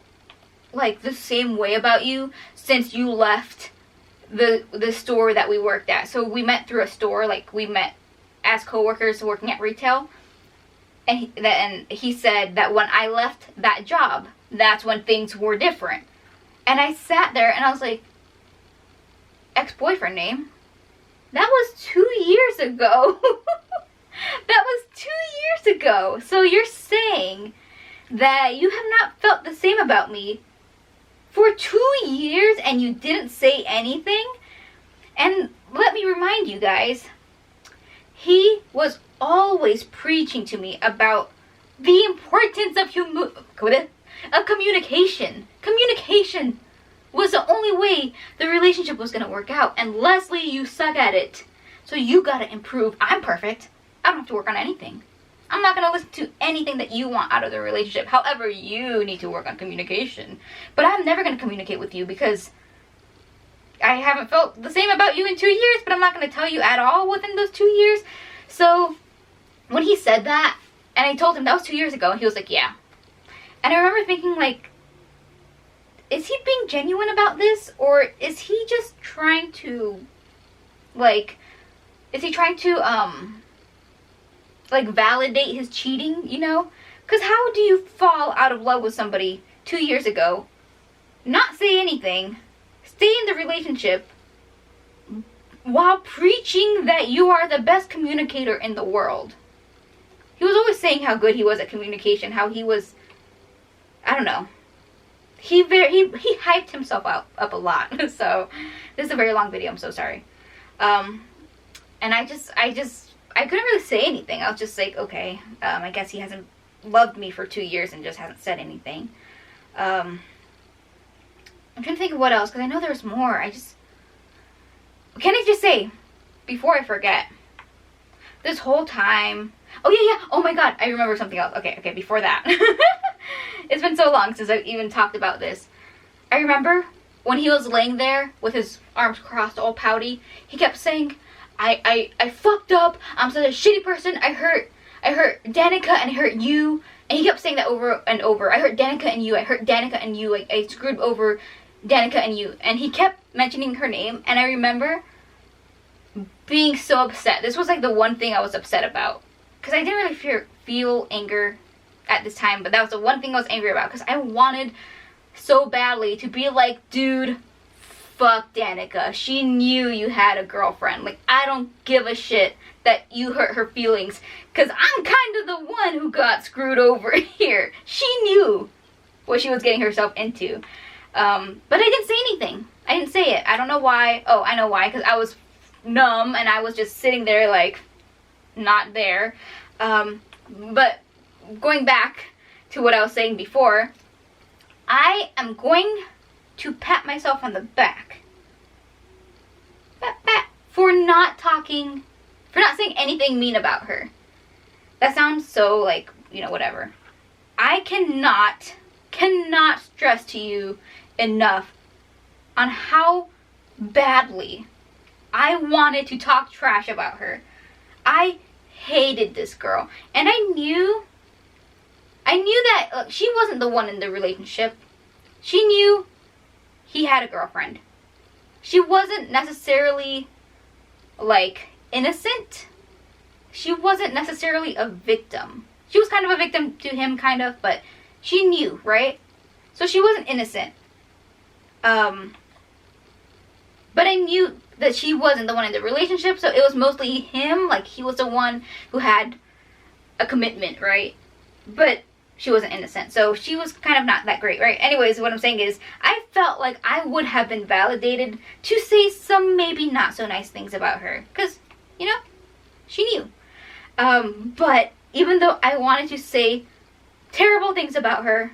like the same way about you since you left the store that we worked at. So we met through a store, like, we met as co-workers working at retail. And he said that when I left that job, that's when things were different. And I sat there and I was like, ex-boyfriend name? That was 2 years ago. That was 2 years ago. So you're saying that you have not felt the same about me for 2 years and you didn't say anything? And let me remind you guys, he was always preaching to me about the importance of communication. Communication was the only way the relationship was going to work out. And Leslie, you suck at it. So you got to improve. I'm perfect. I don't have to work on anything. I'm not going to listen to anything that you want out of the relationship. However, you need to work on communication. But I'm never going to communicate with you because I haven't felt the same about you in 2 years, but I'm not going to tell you at all within those 2 years. So when he said that, and I told him that was 2 years ago, and he was like, yeah. And I remember thinking, like, is he being genuine about this? Or is he just trying to, like, like, validate his cheating, you know? Because how do you fall out of love with somebody 2 years ago, not say anything, stay in the relationship, while preaching that you are the best communicator in the world? He was always saying how good he was at communication, how he was, I don't know. He hyped himself up a lot. So, this is a very long video, I'm so sorry. And I couldn't really say anything. I was just like, okay, I guess he hasn't loved me for 2 years and just hasn't said anything. I'm trying to think of what else, because I know there's more. Can I just say, before I forget, this whole time, oh yeah, oh my god, I remember something else. Okay, before that. It's been so long since I've even talked about this. I remember when he was laying there with his arms crossed, all pouty, he kept saying, I fucked up, I'm such a shitty person, I hurt Danica and I hurt you. And he kept saying that over and over. I hurt Danica and you, I hurt Danica and you, I screwed over Danica and you. And he kept mentioning her name, and I remember being so upset. This was like the one thing I was upset about. Because I didn't really feel anger at this time, but that was the one thing I was angry about. Because I wanted so badly to be like, dude, fuck Danica. She knew you had a girlfriend. Like, I don't give a shit that you hurt her feelings. Because I'm kind of the one who got screwed over here. She knew what she was getting herself into. But I didn't say anything. I didn't say it. I don't know why. Oh, I know why. Because I was numb and I was just sitting there like not there. But going back to what I was saying before, I am going to pat myself on the back for not talking, for not saying anything mean about her. That sounds so like, you know, whatever. I cannot stress to you enough on how badly I wanted to talk trash about her. I hated this girl, and I knew that she wasn't the one in the relationship. She knew he had a girlfriend. She wasn't necessarily like innocent. She wasn't necessarily a victim. She was kind of a victim to him, kind of, but she knew, right? So she wasn't innocent. But I knew that she wasn't the one in the relationship, so it was mostly him. Like, he was the one who had a commitment, right? But she wasn't innocent, so she was kind of not that great, right? Anyways, what I'm saying is, I felt like I would have been validated to say some maybe not so nice things about her. Because, you know, she knew. But even though I wanted to say terrible things about her,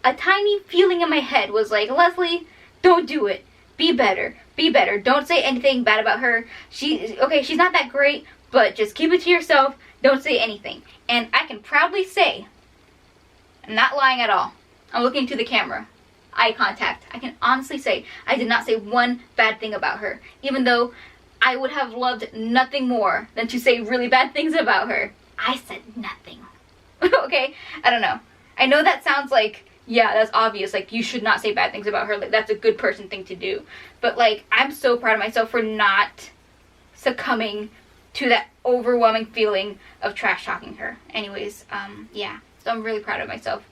a tiny feeling in my head was like, Leslie, don't do it. Be better. Be better. Don't say anything bad about her. She's not that great, but just keep it to yourself. Don't say anything. And I can proudly say, I'm not lying at all. I'm looking to the camera. Eye contact. I can honestly say I did not say one bad thing about her. Even though I would have loved nothing more than to say really bad things about her. I said nothing. Okay? I don't know. I know that sounds like, yeah, that's obvious. Like, you should not say bad things about her. Like, that's a good person thing to do. But, like, I'm so proud of myself for not succumbing to that overwhelming feeling of trash talking her. Anyways, yeah. So I'm really proud of myself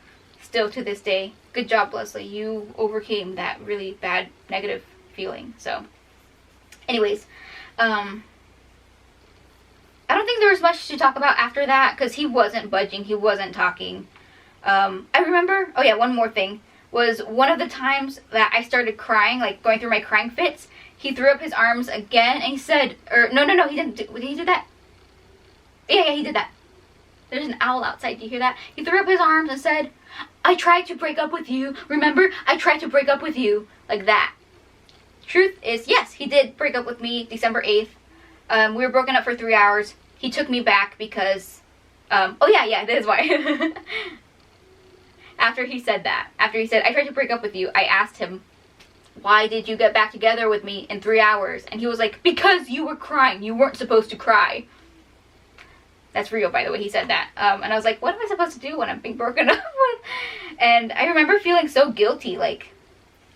still to this day. Good job, Leslie. You overcame that really bad negative feeling. So, anyways, I don't think there was much to talk about after that because he wasn't budging. He wasn't talking. I remember, oh yeah, one more thing, was one of the times that I started crying, like going through my crying fits, he threw up his arms again and he said, no, he didn't, did he do that? Yeah, he did that. There's an owl outside, do you hear that? He threw up his arms and said, I tried to break up with you, remember? I tried to break up with you, like that. Truth is, yes, he did break up with me December 8th. We were broken up for 3 hours. He took me back because, oh yeah, that is why. After he said that, after he said, I tried to break up with you, I asked him, why did you get back together with me in 3 hours? And he was like, because you were crying. You weren't supposed to cry. That's real, by the way, he said that. And I was like, what am I supposed to do when I'm being broken up with? And I remember feeling so guilty, like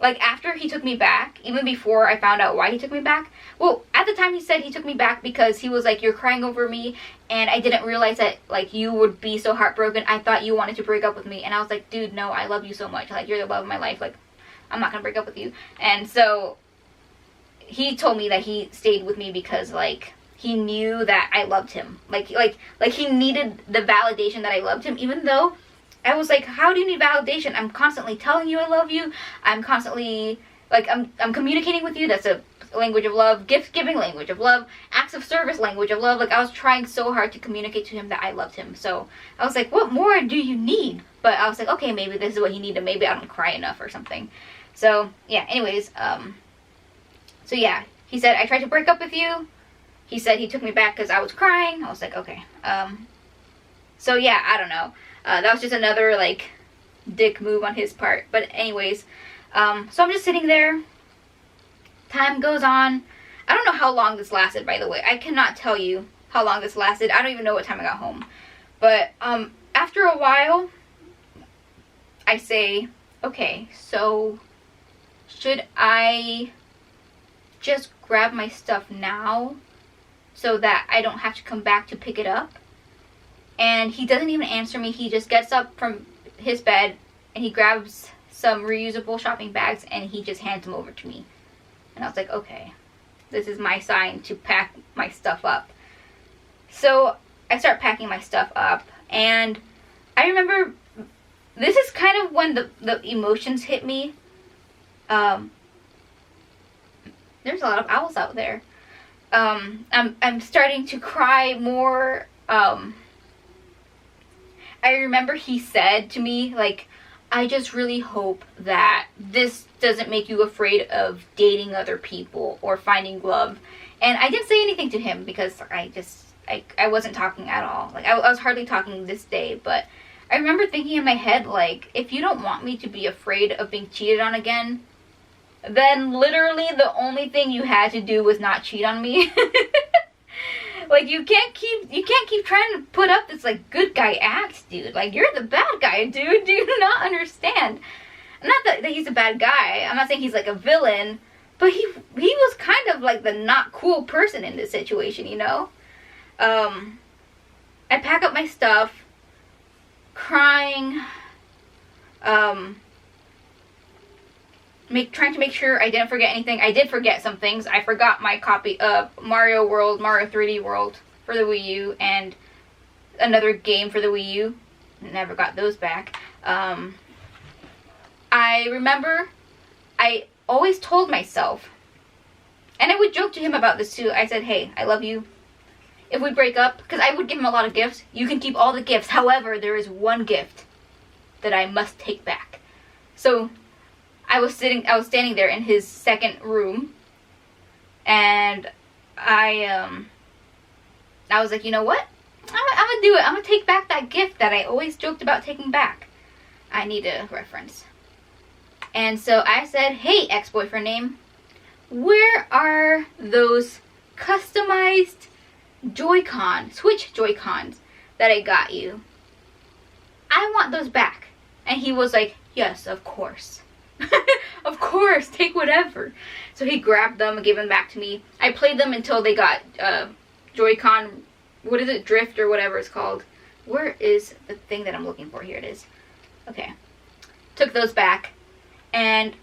after he took me back, even before I found out why he took me back. Well, at the time he said he took me back because he was like, you're crying over me, and I didn't realize that, like, you would be so heartbroken. I thought you wanted to break up with me. And I was like, dude, no, I love you so much. Like, you're the love of my life. Like, I'm not gonna break up with you. And so he told me that he stayed with me because, like, he knew that I loved him. Like he needed the validation that I loved him, even though I was like, how do you need validation? I'm constantly telling you I love you. I'm constantly, like, I'm communicating with you. That's a language of love. Gift-giving language of love. Acts of service language of love. Like, I was trying so hard to communicate to him that I loved him. So I was like, what more do you need? But I was like, okay, maybe this is what he needed. Maybe I don't cry enough or something. So, yeah, anyways, so yeah, he said, I tried to break up with you. He said he took me back because I was crying. I was like, okay. So yeah, I don't know. That was just another, like, dick move on his part. But anyways, so I'm just sitting there. Time goes on. I don't know how long this lasted, by the way. I cannot tell you how long this lasted. I don't even know what time I got home. But after a while, I say, okay, so should I just grab my stuff now so that I don't have to come back to pick it up? And he doesn't even answer me. He just gets up from his bed and he grabs some reusable shopping bags and he just hands them over to me. And I was like, okay, this is my sign to pack my stuff up. So I start packing my stuff up, and I remember this is kind of when the emotions hit me. There's a lot of owls out there. I'm starting to cry more. I remember he said to me, like, I just really hope that this doesn't make you afraid of dating other people or finding love. And I didn't say anything to him because I wasn't talking at all. Like, I was hardly talking this day, but I remember thinking in my head, like, if you don't want me to be afraid of being cheated on again, then literally the only thing you had to do was not cheat on me. Like, you can't keep trying to put up this, like, good guy act, dude. Like, you're the bad guy, dude. Do you not understand? Not that he's a bad guy. I'm not saying he's, like, a villain. But he was kind of, like, the not cool person in this situation, you know? I pack up my stuff, crying, trying to make sure I didn't forget anything. I did forget some things. I forgot my copy of Mario 3D World for the Wii U and another game for the Wii U. Never got those back. I remember I always told myself, and I would joke to him about this too. I said, hey, I love you. If we break up, because I would give him a lot of gifts, you can keep all the gifts. However, there is one gift that I must take back. So I was standing there in his second room, and I was like, you know what? I'm gonna do it. I'm gonna take back that gift that I always joked about taking back. I need a reference. And so I said, hey, ex-boyfriend name, where are those customized Switch Joy-Cons that I got you? I want those back. And he was like, yes, of course. Of course, take whatever. So he grabbed them and gave them back to me. I played them until they got Joy-Con, what is it, Drift or whatever it's called. Where is the thing that I'm looking for? Here it is. Okay. Took those back. And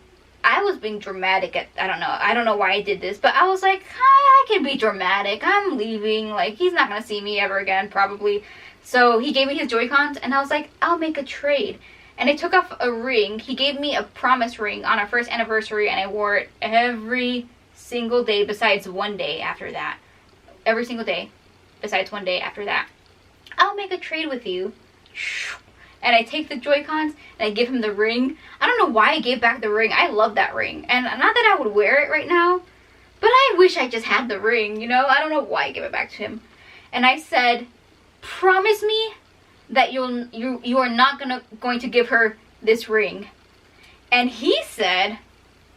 I was being dramatic I don't know why I did this, but I was like, I can be dramatic. I'm leaving. Like, he's not going to see me ever again, probably. So he gave me his Joy-Cons, and I was like, I'll make a trade. And I took off a ring. He gave me a promise ring on our first anniversary, and I wore it every single day besides one day after that. Every single day besides one day after that. I'll make a trade with you. And I take the Joy-Cons and I give him the ring. I don't know why I gave back the ring. I love that ring. And not that I would wear it right now, but I wish I just had the ring, you know? I don't know why I gave it back to him. And I said, promise me that you are not going to give her this ring. And he said,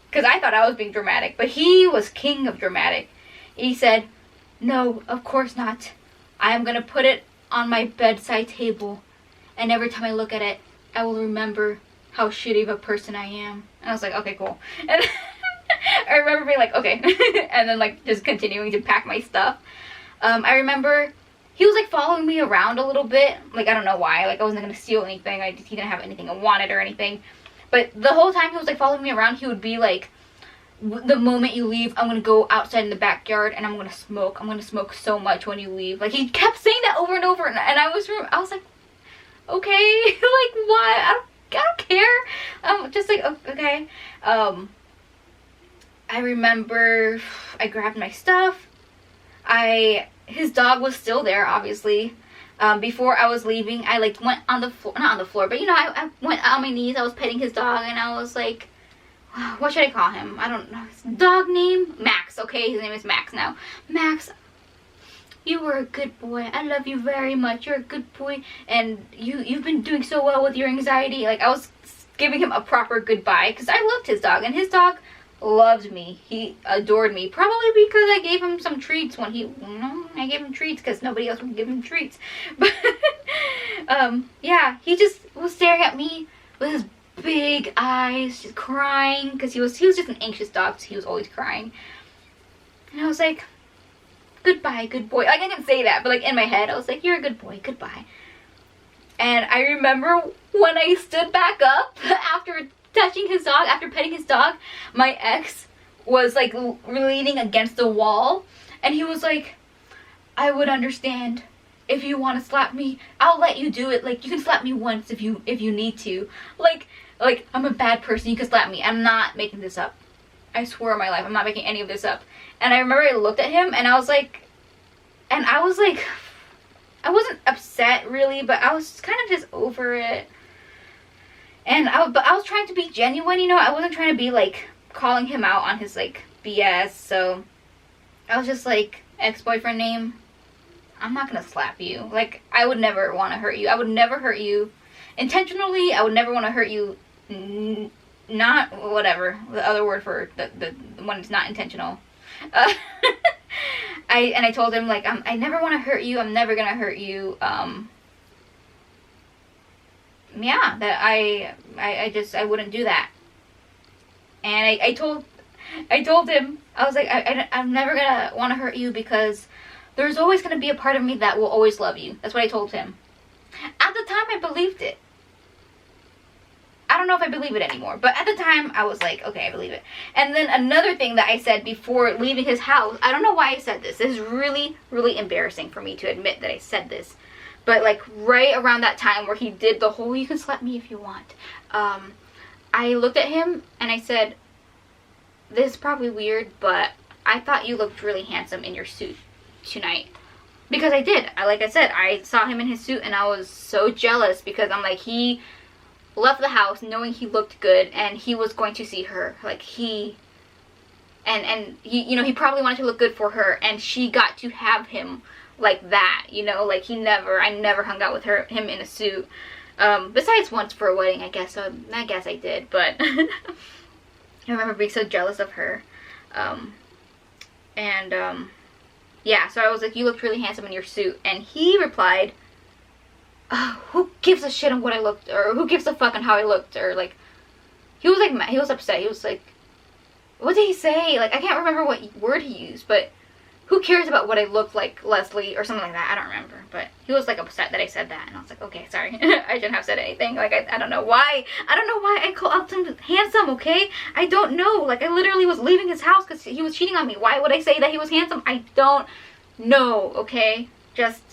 because I thought I was being dramatic, but he was king of dramatic. He said, no, of course not. I am going to put it on my bedside table. And every time I look at it, I will remember how shitty of a person I am. And I was like, okay, cool. And I remember being like, okay. And then, like, just continuing to pack my stuff. I remember he was, like, following me around a little bit. Like, I don't know why. Like, I wasn't going to steal anything. He didn't have anything I wanted or anything. But the whole time he was, like, following me around, he would be like, the moment you leave, I'm going to go outside in the backyard and I'm going to smoke. I'm going to smoke so much when you leave. Like, he kept saying that over and over. And I was like, okay, like, what? I don't care. Just like, okay. I remember I grabbed my stuff. His dog was still there, obviously. Before I was leaving, I, like, went on the floor, not on the floor, but, you know, I went on my knees. I was petting his dog, and I was like, what should I call him? I don't know. His dog name? Max, okay? His name is Max now. Max, you were a good boy. I love you very much. You're a good boy. And you've been doing so well with your anxiety. Like, I was giving him a proper goodbye because I loved his dog. And his dog loved me. He adored me. Probably because I gave him some treats when I gave him treats because nobody else would give him treats. But, yeah, he just was staring at me with his big eyes, just crying because he was just an anxious dog, so he was always crying. And I was like, goodbye, good boy. Like, I didn't say that, but like in my head, I was like, you're a good boy, goodbye. And I remember when I stood back up after touching his dog, after petting his dog, my ex was like leaning against the wall, and he was like, I would understand if you want to slap me. I'll let you do it. Like, you can slap me once if you need to. Like I'm a bad person. You can slap me. I'm not making this up. I swear on my life, I'm not making any of this up. And I remember I looked at him, and I was like, I wasn't upset really, but I was kind of just over it. And but I was trying to be genuine, you know. I wasn't trying to be like calling him out on his like BS. So I was just like, ex-boyfriend name, I'm not gonna slap you. Like, I would never want to hurt you. I would never hurt you intentionally. I would never want to hurt you. Not whatever the other word for the when it's not intentional. I told him, like, I never want to hurt you. I'm never gonna hurt you. Yeah, that I wouldn't do that. And I told him, I was like, I'm never gonna want to hurt you because there's always gonna be a part of me that will always love you. That's what I told him. At the time, I believed it. I don't know if I believe it anymore, but at the time, I was like, okay, I believe it. And then another thing that I said before leaving his house, I don't know why I said this. This is really, really embarrassing for me to admit that I said this. But like right around that time where he did the whole, you can slap me if you want. I looked at him and I said, this is probably weird, but I thought you looked really handsome in your suit tonight. Because I did. Like I said, I saw him in his suit and I was so jealous because I'm like, he left the house knowing he looked good and he was going to see her. Like he, and he, you know, he probably wanted to look good for her and she got to have him like that, you know, like I never hung out with him in a suit. Besides once for a wedding, I guess. So I guess I did, but I remember being so jealous of her. Yeah, so I was like, you looked really handsome in your suit. And he replied, oh, who gives a shit on what I looked, or who gives a fuck on how I looked, or like, he was like, he was upset. He was like, what did he say? Like, I can't remember what word he used, but who cares about what I looked like, Leslie, or something like that. I don't remember, but he was like upset that I said that, and I was like, okay, sorry. I shouldn't have said anything. Like, I don't know why. I don't know why I called him handsome, okay? I don't know. Like, I literally was leaving his house because he was cheating on me. Why would I say that he was handsome? I don't know, okay? Just,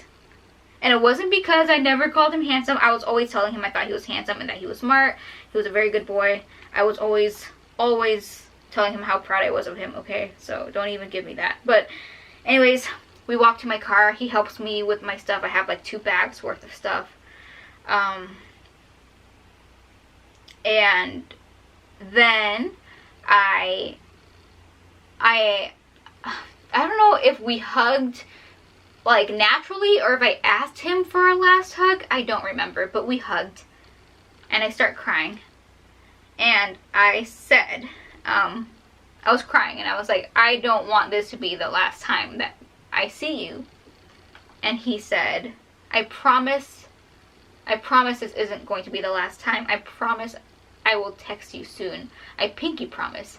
and it wasn't because I never called him handsome. I was always telling him I thought he was handsome and that he was smart. He was a very good boy. I was always telling him how proud I was of him, okay? So don't even give me that. But anyways, we walked to my car. He helps me with my stuff. I have like 2 bags worth of stuff. And then I don't know if we hugged like naturally or if I asked him for a last hug. I don't remember, but we hugged. And I start crying. And I said, I was crying and I was like, I don't want this to be the last time that I see you. And he said, I promise this isn't going to be the last time. I promise I will text you soon. I pinky promise.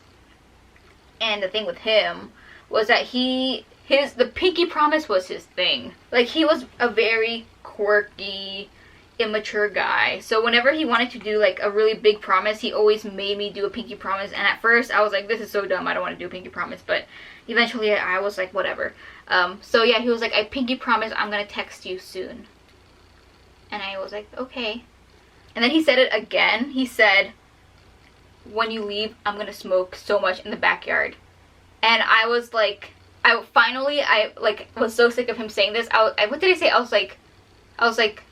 And the thing with him was that the pinky promise was his thing. Like, he was a very quirky, immature guy. So whenever he wanted to do like a really big promise, he always made me do a pinky promise. And at first I was like, this is so dumb, I don't want to do a pinky promise. But eventually I was like, whatever. So yeah, he was like, I pinky promise I'm gonna text you soon. And I was like, okay. And then he said it again. He said, when you leave, I'm gonna smoke so much in the backyard. And I was like, I was so sick of him saying this. What did I say? I was like, I was like,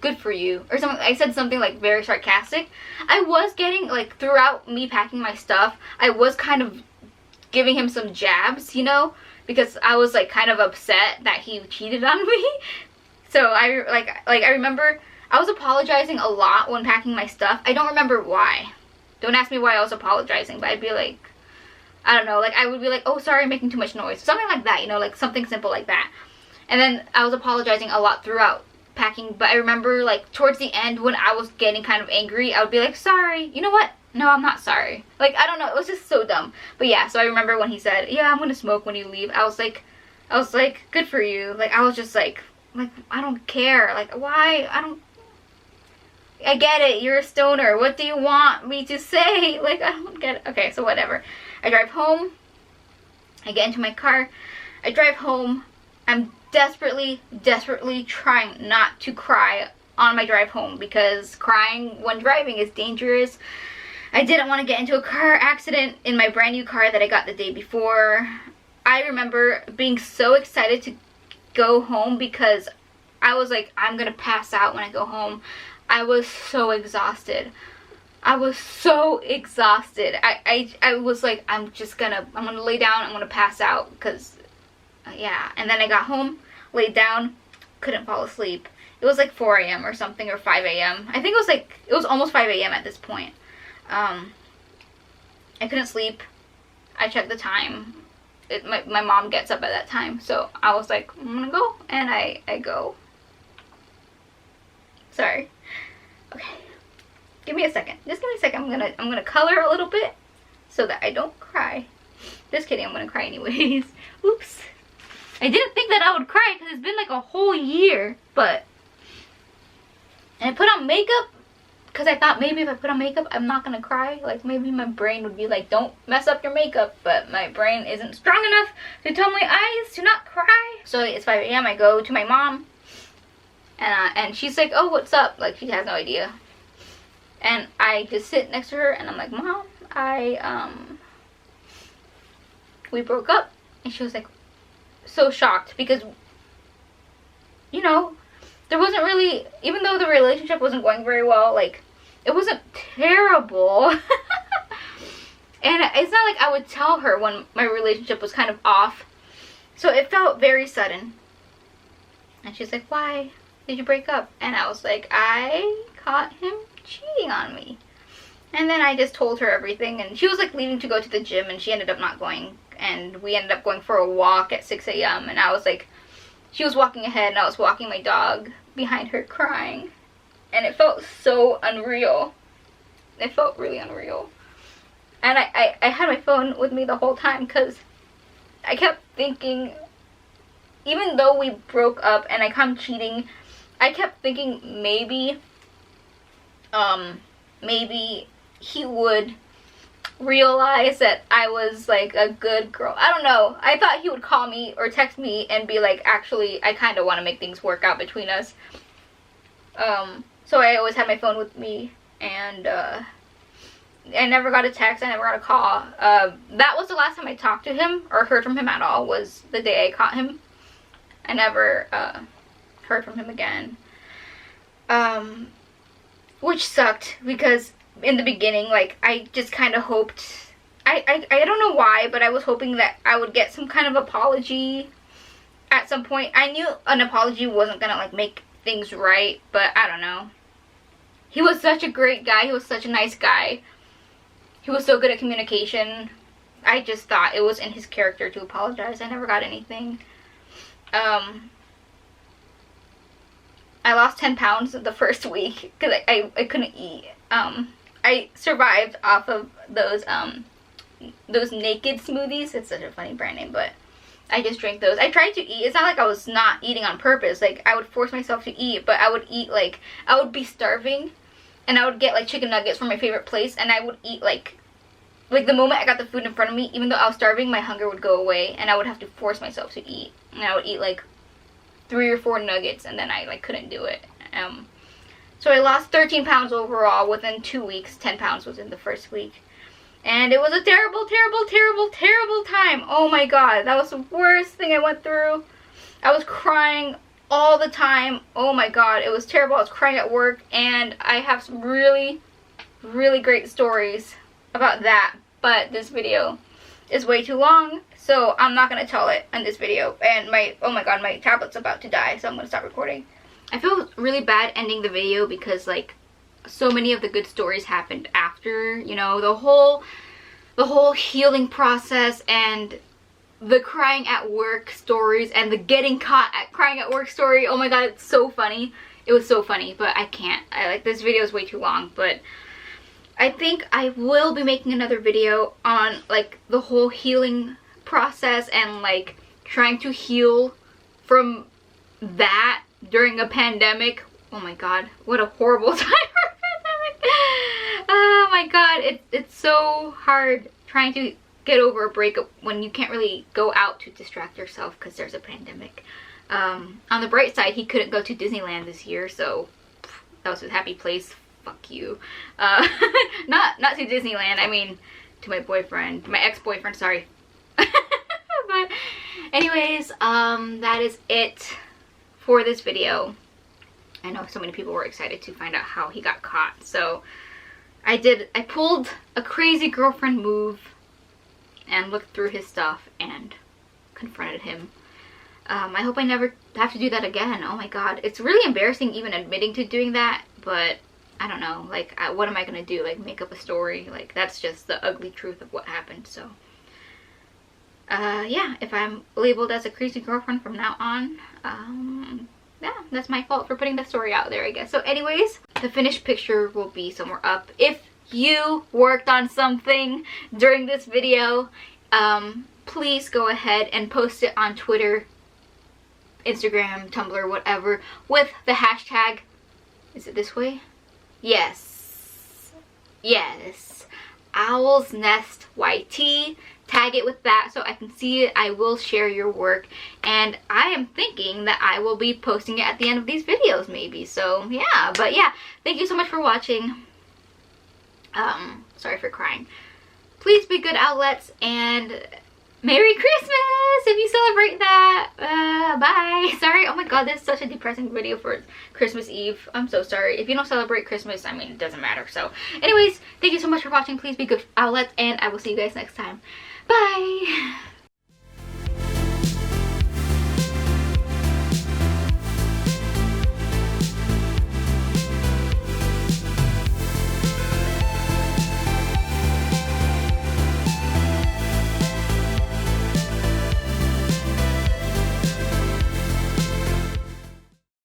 good for you, or something. I said something like very sarcastic. I was getting, like, throughout me packing my stuff, I was kind of giving him some jabs, you know, because I was like kind of upset that he cheated on me. So I remember I was apologizing a lot when packing my stuff. I don't remember why. Don't ask me why I was apologizing, but I'd be like, I don't know, like I would be like, oh, sorry, I'm making too much noise, something like that, you know, like something simple like that. And then I was apologizing a lot throughout packing, but I remember like towards the end when I was getting kind of angry, I would be like, sorry, you know what? No, I'm not sorry. Like, I don't know, it was just so dumb. But yeah, so I remember when he said, yeah, I'm gonna smoke when you leave. I was like, good for you. Like, I was just like, I don't care. Like, why? I get it, you're a stoner. What do you want me to say? Like, I don't get it. Okay, so whatever. I drive home. I get into my car. I drive home. I'm desperately trying not to cry on my drive home because crying when driving is dangerous. I didn't want to get into a car accident in my brand new car that I got the day before. I remember being so excited to go home because I was like, I'm gonna pass out when I go home. I was so exhausted. I was like, I'm gonna lay down, I'm gonna pass out because yeah. And then I got home, laid down, couldn't fall asleep. It was like 4 a.m. or something, or 5 a.m. I think it was almost 5 a.m. at this point. I couldn't sleep. I checked the time. My mom gets up at that time, so I was like, I'm gonna go, and I go. Sorry. Okay. Give me a second. Just give me a second. I'm gonna color a little bit so that I don't cry. Just kidding. I'm gonna cry anyways. Oops. I didn't think that I would cry because it's been like a whole year, but. And I put on makeup because I thought maybe if I put on makeup, I'm not gonna cry. Like, maybe my brain would be like, don't mess up your makeup. But my brain isn't strong enough to tell my eyes to not cry. So it's 5 a.m. I go to my mom. And she's like, oh, what's up? Like, she has no idea. And I just sit next to her and I'm like, Mom, we broke up. And she was like, so shocked because, you know, there wasn't really, even though the relationship wasn't going very well, like, it wasn't terrible. And it's not like I would tell her when my relationship was kind of off. So it felt very sudden. And she's like, why did you break up? And I was like, I caught him cheating on me. And then I just told her everything. And she was like leaving to go to the gym and she ended up not going. And we ended up going for a walk at 6 a.m. And I was like, she was walking ahead and I was walking my dog behind her crying. And it felt so unreal. It felt really unreal. And I had my phone with me the whole time because I kept thinking, even though we broke up and I caught him cheating, I kept thinking maybe he would realize that I was like a good girl. I don't know. I thought he would call me or text me and be like, actually, I kind of want to make things work out between us. So I always had my phone with me, and I never got a text, I never got a call. That was the last time I talked to him or heard from him at all, was the day I caught him. I never heard from him again. Which sucked because in the beginning, like, I just kind of hoped, I don't know why, but I was hoping that I would get some kind of apology at some point. I knew an apology wasn't gonna like make things right, but I don't know. He was such a great guy. He was such a nice guy. He was so good at communication. I just thought it was in his character to apologize. I never got anything. I lost 10 pounds the first week because I couldn't eat. I survived off of those naked smoothies. It's such a funny brand name, but I just drank those. I tried to eat. It's not like I was not eating on purpose. Like, I would force myself to eat, but I would eat, like, I would be starving, and I would get, like, chicken nuggets from my favorite place, and I would eat, like the moment I got the food in front of me, even though I was starving, my hunger would go away, and I would have to force myself to eat. And I would eat, like, 3 or 4 nuggets, and then I, like, couldn't do it. So I lost 13 pounds overall within 2 weeks. 10 pounds was in the first week. And it was a terrible, terrible, terrible, terrible time. Oh my god, that was the worst thing I went through. I was crying all the time. Oh my god, it was terrible. I was crying at work, and I have some really, really great stories about that. But this video is way too long, so I'm not going to tell it in this video. And oh my god, my tablet's about to die, so I'm going to stop recording. I feel really bad ending the video because, like, so many of the good stories happened after, you know, the whole healing process, and the crying at work stories and the getting caught at crying at work story. Oh my god, it's so funny. It was so funny, but I can't. This video is way too long, but I think I will be making another video on like the whole healing process and like trying to heal from that during a pandemic. Oh my god, what a horrible time for a pandemic. Oh my god, it's so hard trying to get over a breakup when you can't really go out to distract yourself because there's a pandemic. On the bright side, he couldn't go to Disneyland this year, so that was his happy place. Fuck you. Not to Disneyland, I mean to my boyfriend, my ex-boyfriend, sorry. But anyways, that is it for this video. I know so many people were excited to find out how he got caught, so I pulled a crazy girlfriend move and looked through his stuff and confronted him. I hope I never have to do that again. Oh my god, it's really embarrassing even admitting to doing that, but I don't know, like, what am I gonna do? Like, make up a story? Like, that's just the ugly truth of what happened, so. Yeah, if I'm labeled as a crazy girlfriend from now on, yeah, that's my fault for putting that story out there, I guess. So anyways, the finished picture will be somewhere up. If you worked on something during this video, please go ahead and post it on Twitter, Instagram, Tumblr, whatever, with the hashtag, is it this way? Yes, Owl's Nest YT. Tag it with that so I can see it. I will share your work, and I am thinking that I will be posting it at the end of these videos maybe. So yeah, but yeah, thank you so much for watching. Sorry for crying. Please be good owlets, and Merry Christmas if you celebrate that. Bye. Sorry, oh my god, this is such a depressing video for Christmas Eve. I'm so sorry. If you don't celebrate Christmas, I mean, it doesn't matter. So anyways, thank you so much for watching. Please be good owlets, and I will see you guys next time. Bye.